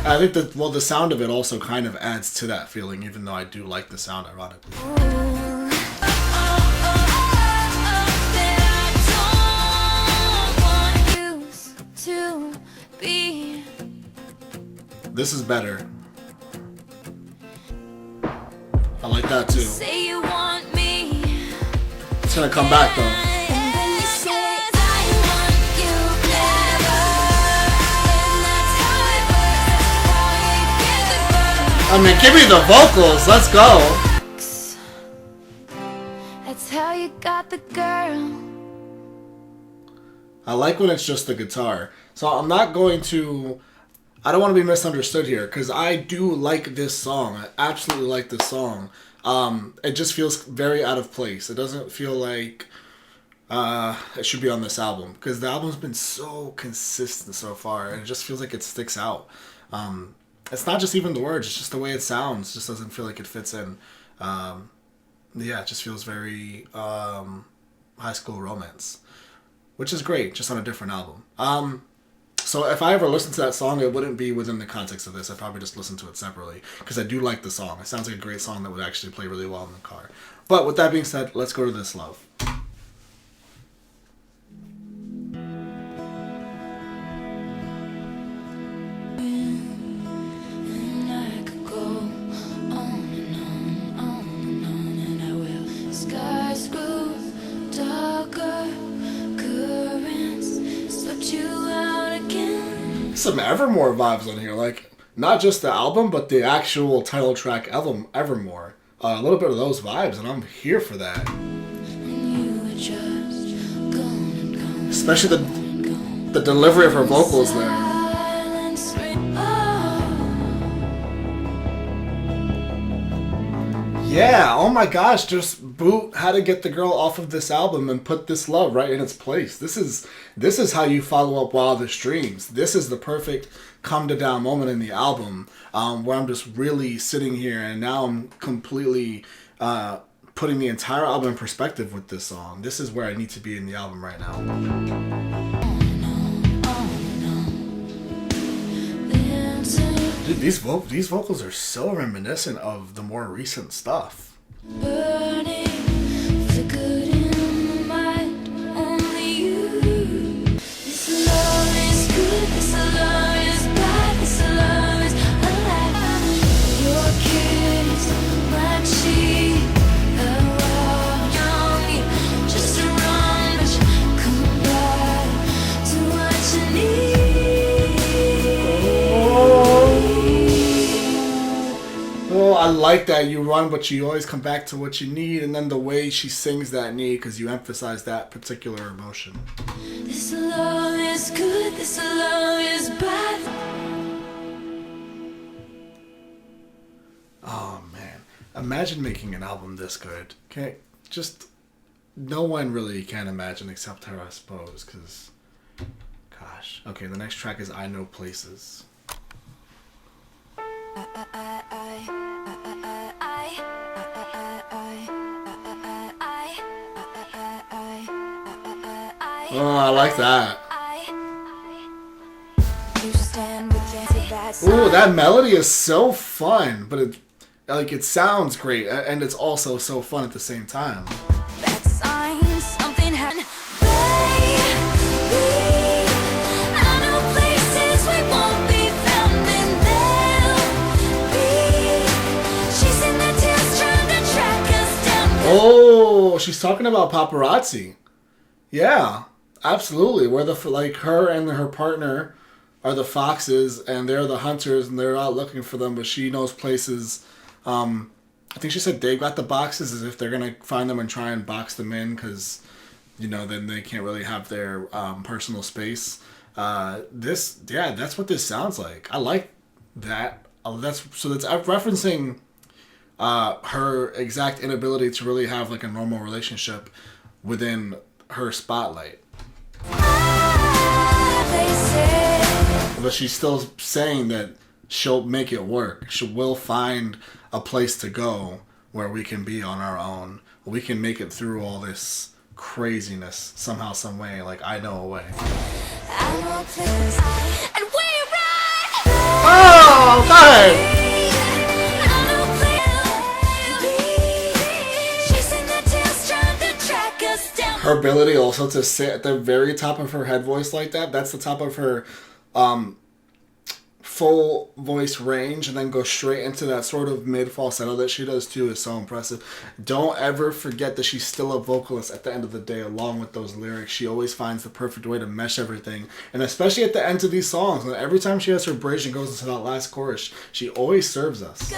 S1: I think the sound of it also kind of adds to that feeling, even though I do like the sound, ironically. This is better. I like that too.
S2: Say you want me.
S1: It's gonna come back though.
S2: And then you say I want you never. And that's how it works. How you get the girl.
S1: I mean, give me the vocals. Let's go.
S2: That's how you got the girl.
S1: I like when it's just the guitar. So I'm not going to... I don't want to be misunderstood here, because I do like this song. I absolutely like this song. It just feels very out of place. It doesn't feel like it should be on this album, because the album's been so consistent so far, and it just feels like it sticks out. It's not just even the words, it's just the way it sounds. It just doesn't feel like it fits in. Yeah, it just feels very high school romance, which is great, just on a different album. So if I ever listened to that song, it wouldn't be within the context of this. I'd probably just listen to it separately, because I do like the song. It sounds like a great song that would actually play really well in the car. But with that being said, let's go to This Love.
S2: And I could go on and on and on, and I will. Skies grew darker, currents swept you out again.
S1: Some Evermore vibes on here, like not just the album, but the actual title track, Evermore. A little bit of those vibes, and I'm here for that.
S2: And you were just gone and gone.
S1: Especially the delivery of her vocals there.
S2: Silence,
S1: Yeah, oh my gosh, just boot How to Get the Girl off of this album and put This Love right in its place. This is how you follow up Wildest Dreams. This is the perfect come to down moment in the album, where I'm just really sitting here, and now I'm completely putting the entire album in perspective with this song. This is where I need to be in the album right now. Dude, these vocals are so reminiscent of the more recent stuff.
S2: Burning, flickering in my mind, only you. This love is good, this love is bad, this love is alive. Your kiss, my cheek, how young you, just a rush, come back to what you need.
S1: Oh, I like that. You run, but you always come back to what you need, and then the way she sings that need, because you emphasize that particular emotion.
S2: This love is good, this love is bad.
S1: Oh man, imagine making an album this good. Okay, just no one really can imagine except her, I suppose. Because, gosh. Okay, the next track is "I Know Places." Oh, I like that. Ooh, that melody is so fun, but it sounds great, and it's also so fun at the same time. Oh, she's talking about paparazzi. Yeah, absolutely. Where her and her partner are the foxes, and they're the hunters, and they're out looking for them. But she knows places. I think she said they've got the boxes as if they're gonna find them and try and box them in, because then they can't really have their personal space. That's what this sounds like. I like that. That's referencing her exact inability to really have like a normal relationship within her spotlight. But she's still saying that she'll make it work. She will find a place to go where we can be on our own. We can make it through all this craziness somehow, some way. Like, I know a way. Oh, God! Her ability also to sit at the very top of her head voice like that's the top of her full voice range, and then go straight into that sort of mid falsetto that she does too is so impressive. Don't ever forget that she's still a vocalist at the end of the day, along with those lyrics. She always finds the perfect way to mesh everything, and especially at the end of these songs, and every time she has her bridge and goes into that last chorus, she always serves us.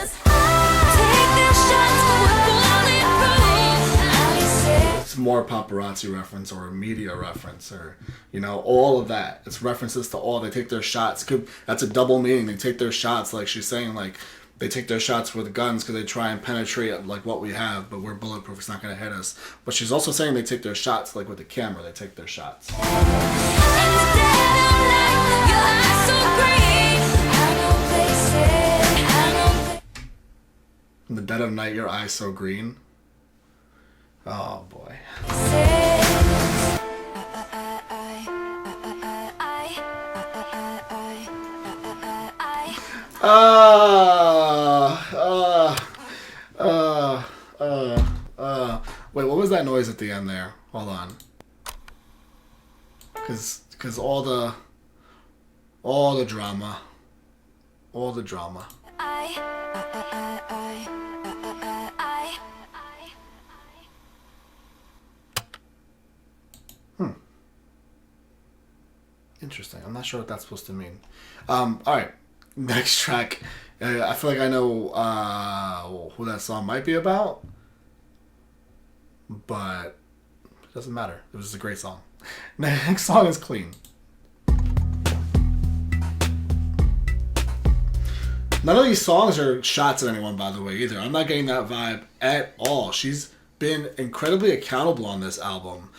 S1: It's more paparazzi reference or a media reference, or all of that. It's references to all. They take their shots. That's a double meaning. They take their shots, like she's saying, like they take their shots with guns because they try and penetrate like what we have, but we're bulletproof. It's not going to hit us. But she's also saying they take their shots like with the camera. They take their shots. In the dead of night, your eyes so green. Oh boy. Wait, what was that noise at the end there? Hold on. Cause all the drama. All the drama. Interesting. I'm not sure what that's supposed to mean. Alright. Next track. I feel like I know who that song might be about. But it doesn't matter. It was just a great song. Next song is Clean. None of these songs are shots at anyone, by the way, either. I'm not getting that vibe at all. She's been incredibly accountable on this album.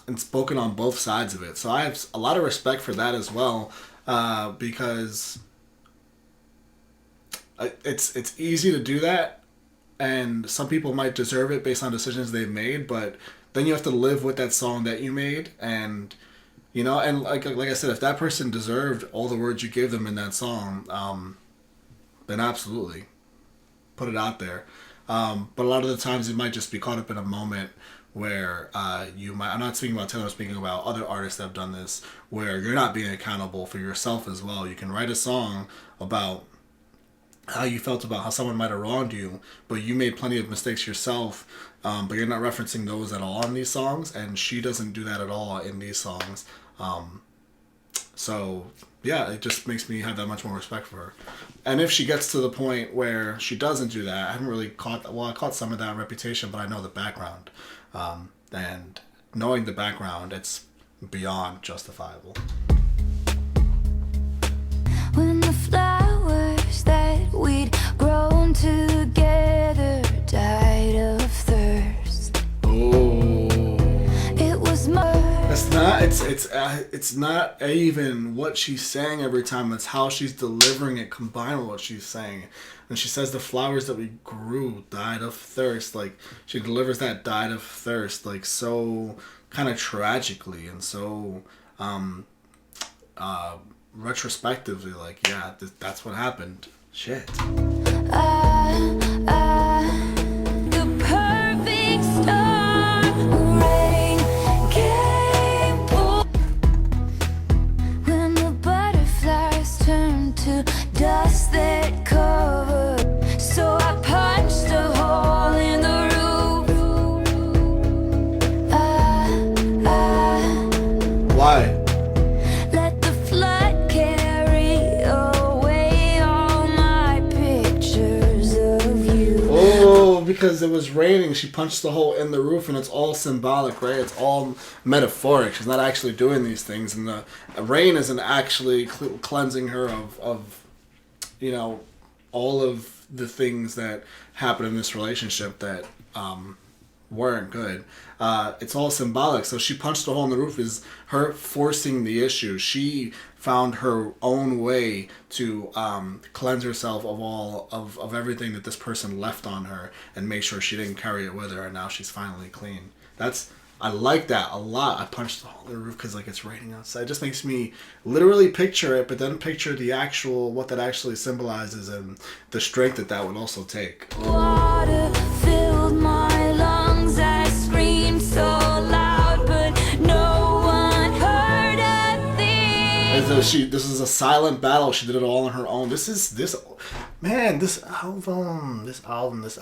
S1: And spoken on both sides of it. So I have a lot of respect for that as well, because it's easy to do that, and some people might deserve it based on decisions they've made, but then you have to live with that song that you made, and You know, and like I said, if that person deserved all the words you gave them in that song, then absolutely put it out there. But a lot of the times it might just be caught up in a moment where you might. I'm not speaking about Taylor. I'm speaking about other artists that have done this, where you're not being accountable for yourself as well. You can write a song about how you felt about how someone might have wronged you, but you made plenty of mistakes yourself, but you're not referencing those at all in these songs, and she doesn't do that at all in these songs. So yeah, it just makes me have that much more respect for her. And if she gets to the point where she doesn't do that, I haven't really caught that. Well, I caught some of that Reputation, but I know the background, and knowing the background, it's beyond justifiable.
S2: When the flowers that we'd grown together died of thirst.
S1: Oh,
S2: It was more.
S1: it's not even what she's saying every time. It's how she's delivering it combined with what she's saying. And she says the flowers that we grew died of thirst. Like, she delivers that died of thirst, like, so kind of tragically and so retrospectively, like, yeah, that's what happened. Shit.
S2: The perfect storm, rain came pour. When the butterflies turned to dust that covered, so I punched a hole in the roof.
S1: Why?
S2: Let the flood carry away all my pictures of you.
S1: Oh, because it was raining. She punched the hole in the roof, and it's all symbolic, right? It's all metaphoric. She's not actually doing these things, and the rain isn't actually cleansing her of, you know, all of the things that happened in this relationship that weren't good. It's all symbolic. So she punched a hole in the roof is her forcing the issue. She found her own way to cleanse herself of all of everything that this person left on her and make sure she didn't carry it with her, and now she's finally clean. I like that a lot. I punched the hole in the roof because, like, it's raining outside. It just makes me literally picture it, but then picture the actual, what that actually symbolizes and the strength that would also take.
S2: Water filled my lungs. I screamed so loud, but no one heard a thing.
S1: And so this is a silent battle. She did it all on her own. This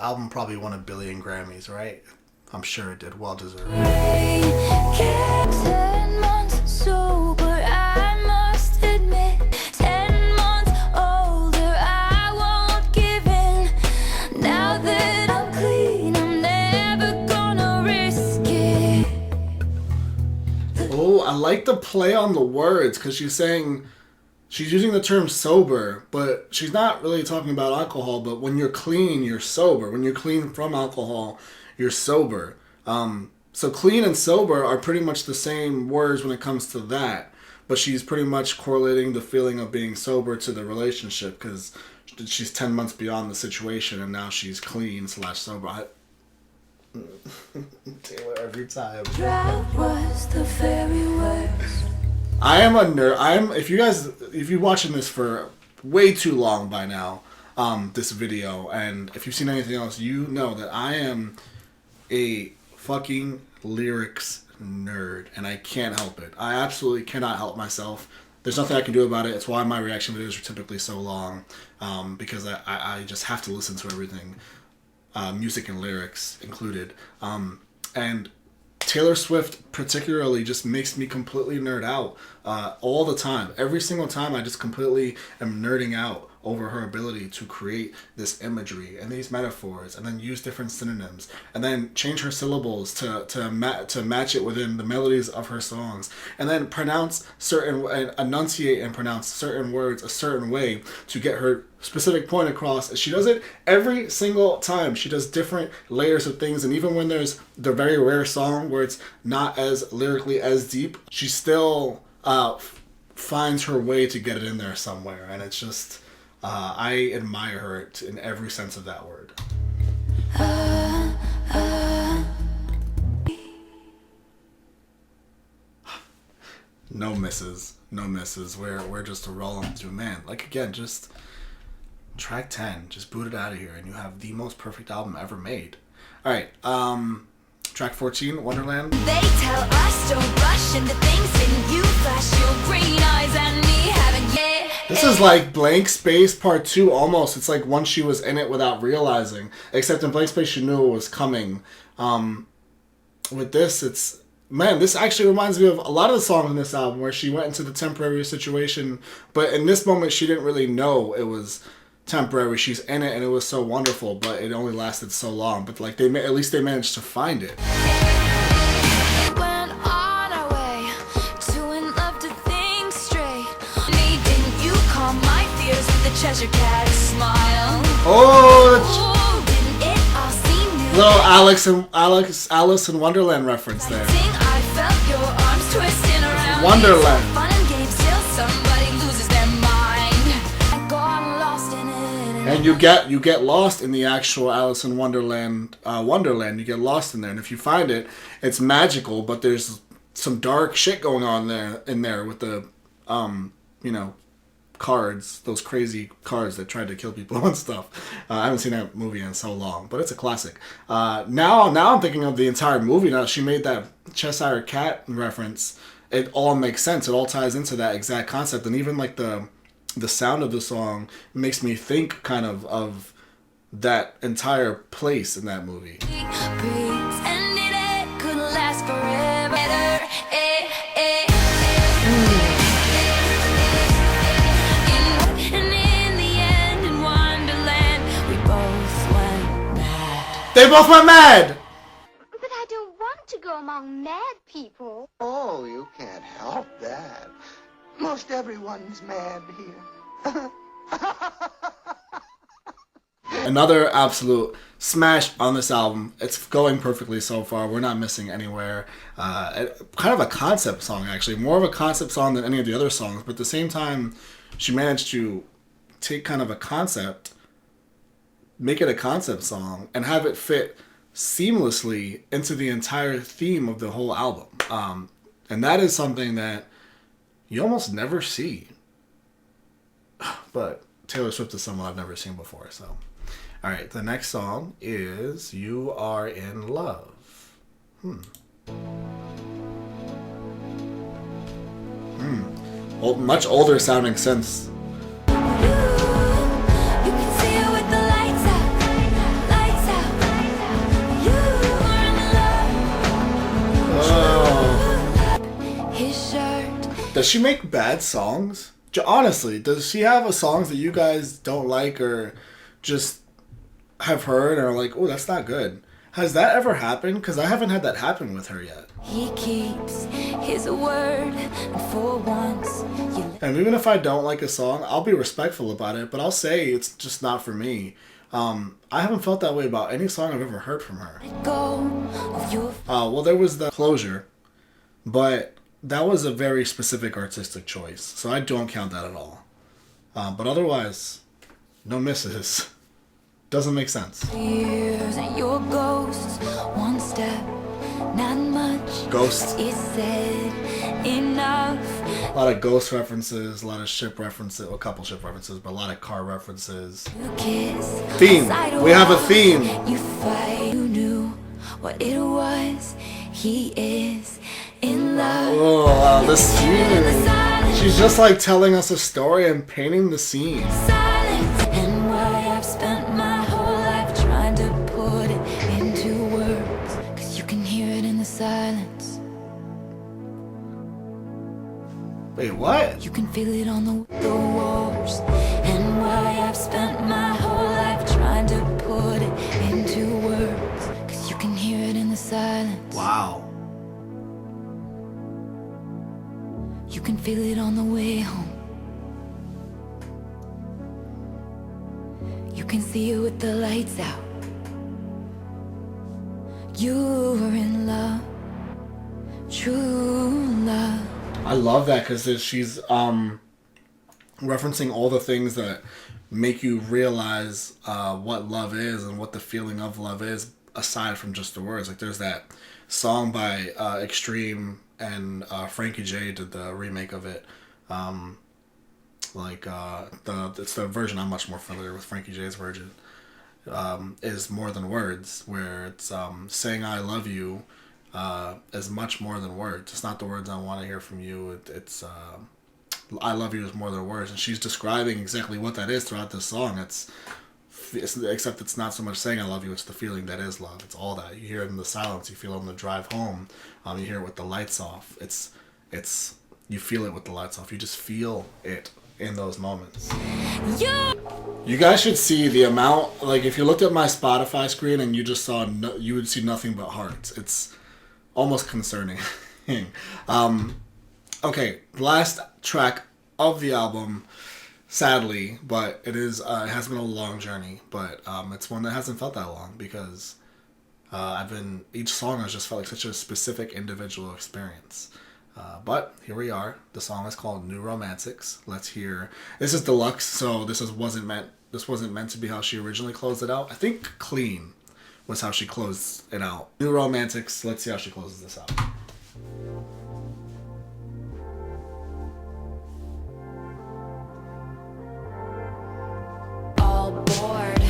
S1: album probably won a billion Grammys, right? I'm sure it did. Well deserved.
S2: Rain kept 10 months sober, I must admit. 10 months older, I won't give in. Now that I'm clean, I'm never gonna risk it.
S1: Oh, I like the play on the words, because she's using the term sober, but she's not really talking about alcohol. But when you're clean, you're sober. When you're clean from alcohol, you're sober. So clean and sober are pretty much the same words when it comes to that. But she's pretty much correlating the feeling of being sober to the relationship, because she's 10 months beyond the situation and now she's clean / sober. Taylor, every time.
S2: Drought was the very worst.
S1: I am a nerd. If you're watching this for way too long by now, this video, and if you've seen anything else, you know that I am a fucking lyrics nerd, and I can't help it. I absolutely cannot help myself. There's nothing I can do about it. It's why my reaction videos are typically so long, because I just have to listen to everything, music and lyrics included. And Taylor Swift particularly just makes me completely nerd out all the time. Every single time I just completely am nerding out over her ability to create this imagery and these metaphors, and then use different synonyms, and then change her syllables to match it within the melodies of her songs, and then enunciate and pronounce certain words a certain way to get her specific point across. She does it every single time. She does different layers of things, and even when there's the very rare song where it's not as lyrically as deep, she still finds her way to get it in there somewhere, and it's just I admire her in every sense of that word. No misses. No misses. We're just rolling through, man. Like, again, just track 10. Just boot it out of here, and you have the most perfect album ever made. All right. Track 14, Wonderland.
S2: They tell us don't rush into things, and you flash your green eyes at me, haven't you?
S1: This is like Blank Space Part 2 almost. It's like once she was in it without realizing. Except in Blank Space, she knew it was coming. With this, it's... Man, this actually reminds me of a lot of the songs in this album where she went into the temporary situation. But in this moment, she didn't really know it was temporary. She's in it and it was so wonderful, but it only lasted so long. But like at least they managed to find it.
S2: Went on our way, doing love to think straight. Didn't you calm my fears with the Cheshire Cat smile?
S1: Oh,
S2: Didn't it all seem new?
S1: little Alice in Wonderland reference there.
S2: I felt your arms twisting around
S1: Wonderland.
S2: me. Fun and games till somebody loses their mind. I got lost in it.
S1: And you get lost in the actual Alice in Wonderland. Wonderland. You get lost in there, and if you find it, it's magical. But there's some dark shit going on in there with the, cards, those crazy cards that tried to kill people and stuff. I haven't seen that movie in so long, but it's a classic. Now I'm thinking of the entire movie. Now she made that Cheshire Cat reference. It all makes sense. It all ties into that exact concept, and even like the sound of the song makes me think kind of that entire place in that movie.
S2: Pretended it could last forever. And in the end, in Wonderland, we both went mad.
S1: They both went mad!
S4: But I don't want to go among mad people.
S5: Oh, you can't help that. Most everyone's mad here.
S1: Another absolute smash on this album. It's going perfectly so far. We're not missing anywhere. Kind of a concept song, actually. More of a concept song than any of the other songs. But at the same time, she managed to take kind of a concept, make it a concept song, and have it fit seamlessly into the entire theme of the whole album. And that is something that you almost never see. But Taylor Swift is someone I've never seen before, so... Alright, the next song is You Are in Love. Much older sounding synths.
S2: You can see it with the lights out, lights out. You are in love. His shirt.
S1: Does she make bad songs? Honestly, does she have songs that you guys don't like or just have heard and are like, oh, that's not good? Has that ever happened? Because I haven't had that happen with her yet.
S2: He keeps his word, and for once you
S1: And even if I don't like a song, I'll be respectful about it, but I'll say it's just not for me. I haven't felt that way about any song I've ever heard from her.
S2: let go of your
S1: Well, there was the Closure, but that was a very specific artistic choice, so I don't count that at all. But otherwise, no misses. Doesn't make sense.
S2: fears and your ghosts. One step, not much.
S1: Ghosts.
S2: Is said enough.
S1: A lot of ghost references, a lot of ship references, a couple ship references, but a lot of car references.
S2: You kiss.
S1: Theme. We have a theme.
S2: You fight. You knew what it was. He is in love.
S1: Oh, wow, this scene. She's just like telling us a story and painting the scene.
S2: Silence. And why I've spent my whole life trying to put it into words. 'Cause you can hear it in the silence.
S1: Wait, what?
S2: You can feel it on the walls. And why I've spent my whole life trying to put it into words. 'Cause you can hear it in the silence.
S1: Wow.
S2: You can feel it on the way home. You can see it with the lights out. You're in love, true love.
S1: I love that because she's referencing all the things that make you realize what love is and what the feeling of love is aside from just the words. Like there's that song by Extreme and Frankie J did the remake of it. It's the version I'm much more familiar with. Frankie J's version is More Than Words, where it's saying I love you is much more than words. It's not the words I want to hear from you. It's I love you is more than words, and she's describing exactly what that is throughout this song. It's except it's not so much saying I love you, it's the feeling that is love. It's all that. You hear it in the silence, you feel it on the drive home, you hear it with the lights off. It's you feel it with the lights off. You just feel it in those moments. You guys should see the amount, like if you looked at my Spotify screen and you just saw, you would see nothing but hearts. It's almost concerning. Okay, last track of the album, sadly, but it has been a long journey, but it's one that hasn't felt that long because each song has just felt like such a specific individual experience. But here we are. The song is called New Romantics. Let's hear. This is deluxe, so this wasn't meant to be how she originally closed it out. I think Clean was how she closed it out. New Romantics. Let's see how she closes this out.
S2: All bored.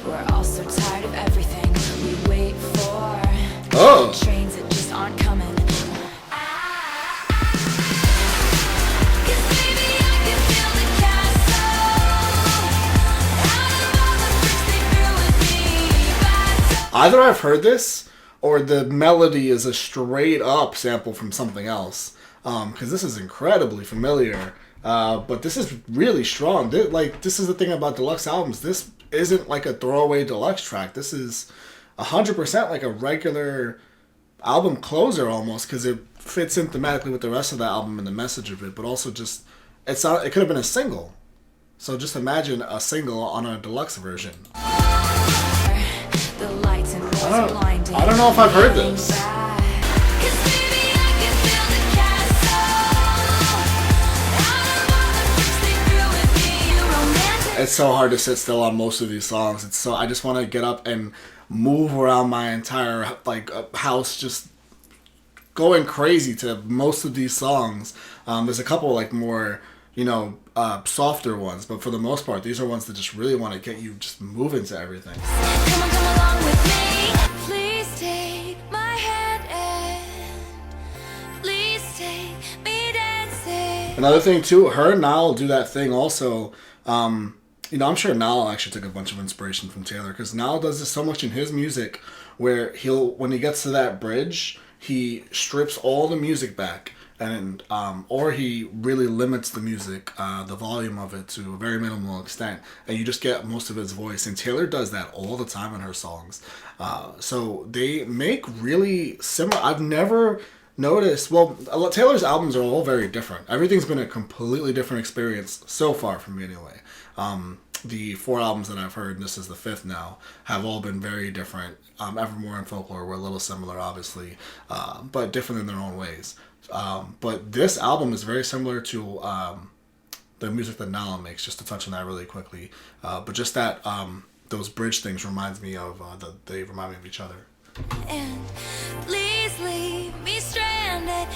S2: We're all so tired of everything we wait for.
S1: Oh.
S2: Trains that just aren't coming.
S1: Either I've heard this, or the melody is a straight up sample from something else. Because this is incredibly familiar. But this is really strong. This is the thing about deluxe albums. This isn't like a throwaway deluxe track. This is 100% like a regular album closer almost, because it fits in thematically with the rest of the album and the message of it. But also just, it could have been a single. So just imagine a single on a deluxe version. I don't know if I've heard this. It's so hard to sit still on most of these songs. I just want to get up and move around my entire house, just going crazy to most of these songs. There's a couple more softer ones, but for the most part, these are ones that just really want to get you just moving to everything.
S2: Come along with me. Please take my hand and please take me dancing.
S1: Another thing too, her and Niall do that thing also. I'm sure Niall actually took a bunch of inspiration from Taylor, because Niall does this so much in his music, where when he gets to that bridge, he strips all the music back, and or he really limits the music, the volume of it to a very minimal extent, and you just get most of his voice. And Taylor does that all the time in her songs. So they make really similar. I've never noticed. Well, Taylor's albums are all very different. Everything's been a completely different experience so far for me, anyway. The 4 albums that I've heard, and this is the 5th now, have all been very different. Evermore and Folklore were a little similar, obviously, but different in their own ways. But this album is very similar to the music that Nala makes, just to touch on that really quickly. But just that those bridge things reminds me of, they remind me of each other.
S2: And please leave me stranded.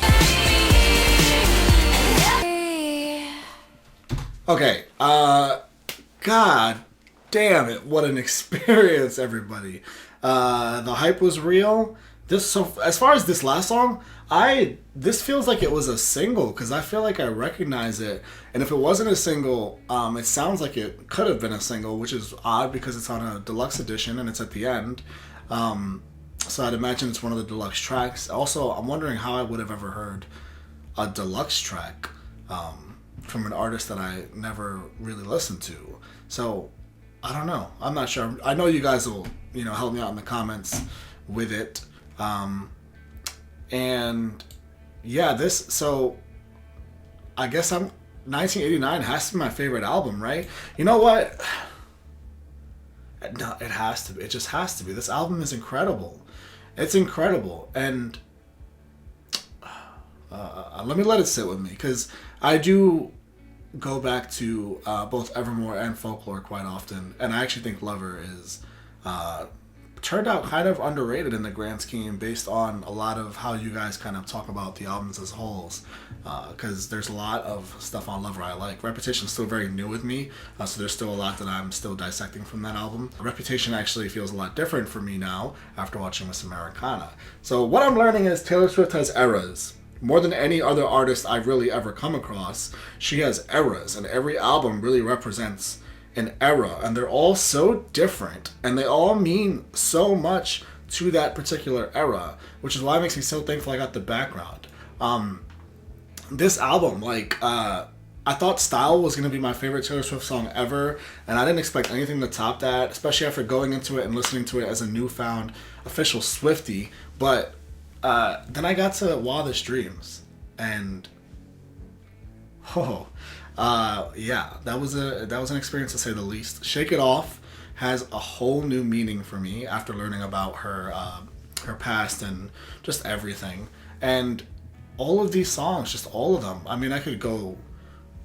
S1: Okay, God damn it, what an experience, everybody. The hype was real. As far as this last song, this feels like it was a single, because I feel like I recognize it. And if it wasn't a single, it sounds like it could have been a single, which is odd because it's on a deluxe edition and it's at the end. So I'd imagine it's one of the deluxe tracks. Also, I'm wondering how I would have ever heard a deluxe track from an artist that I never really listened to. So I don't know. I'm not sure. I know you guys will, help me out in the comments with it. And yeah, so I guess 1989 has to be my favorite album, right? You know what? No, it has to be. It just has to be. This album is incredible. It's incredible. And let me let it sit with me, because I do go back to both Evermore and Folklore quite often, and I actually think Lover is turned out kind of underrated in the grand scheme based on a lot of how you guys kind of talk about the albums as wholes. Because there's a lot of stuff on Lover I like. Reputation's still very new with me, so there's still a lot that I'm still dissecting from that album. Reputation actually feels a lot different for me now after watching Miss Americana. So what I'm learning is Taylor Swift has eras. More than any other artist I've really ever come across, she has eras, and every album really represents an era, and they're all so different, and they all mean so much to that particular era, which is why it makes me so thankful I got the background. This album, like, I thought Style was going to be my favorite Taylor Swift song ever, and I didn't expect anything to top that, especially after going into it and listening to it as a newfound official Swiftie. But then I got to Wildest Dreams, and yeah, that was an experience to say the least. Shake It Off has a whole new meaning for me after learning about her past and just everything. And all of these songs, just all of them. I mean, I could go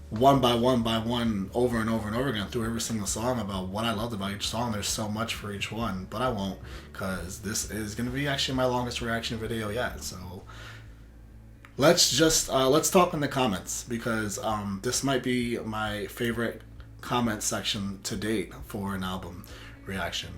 S1: one by one over and over and over again through every single song about what I loved about each song. There's so much for each one, but I won't, because this is going to be actually my longest reaction video yet. So let's talk in the comments, because this might be my favorite comment section to date for an album reaction,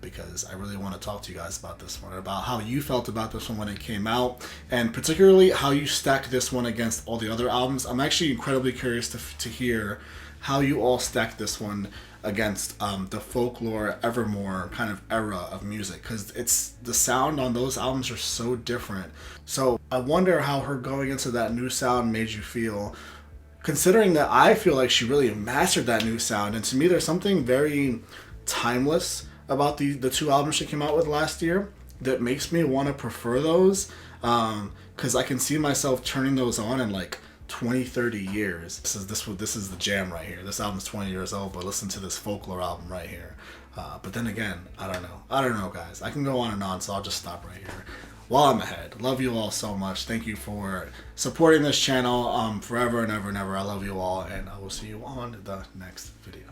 S1: because I really want to talk to you guys about this one, about how you felt about this one when it came out, and particularly how you stack this one against all the other albums. I'm actually incredibly curious to hear how you all stack this one against the Folklore, Evermore kind of era of music, because it's the sound on those albums are so different. So I wonder how her going into that new sound made you feel, considering that I feel like she really mastered that new sound. And to me, there's something very timeless about the two albums she came out with last year that makes me want to prefer those, because I can see myself turning those on in like 20-30 years. This is the jam right here. This album's 20 years old, but listen to this Folklore album right here. But then again, I don't know, guys. I can go on and on, so I'll just stop right here while I'm ahead. Love you all so much. Thank you for supporting this channel forever and ever and ever. I love you all, and I will see you on the next video.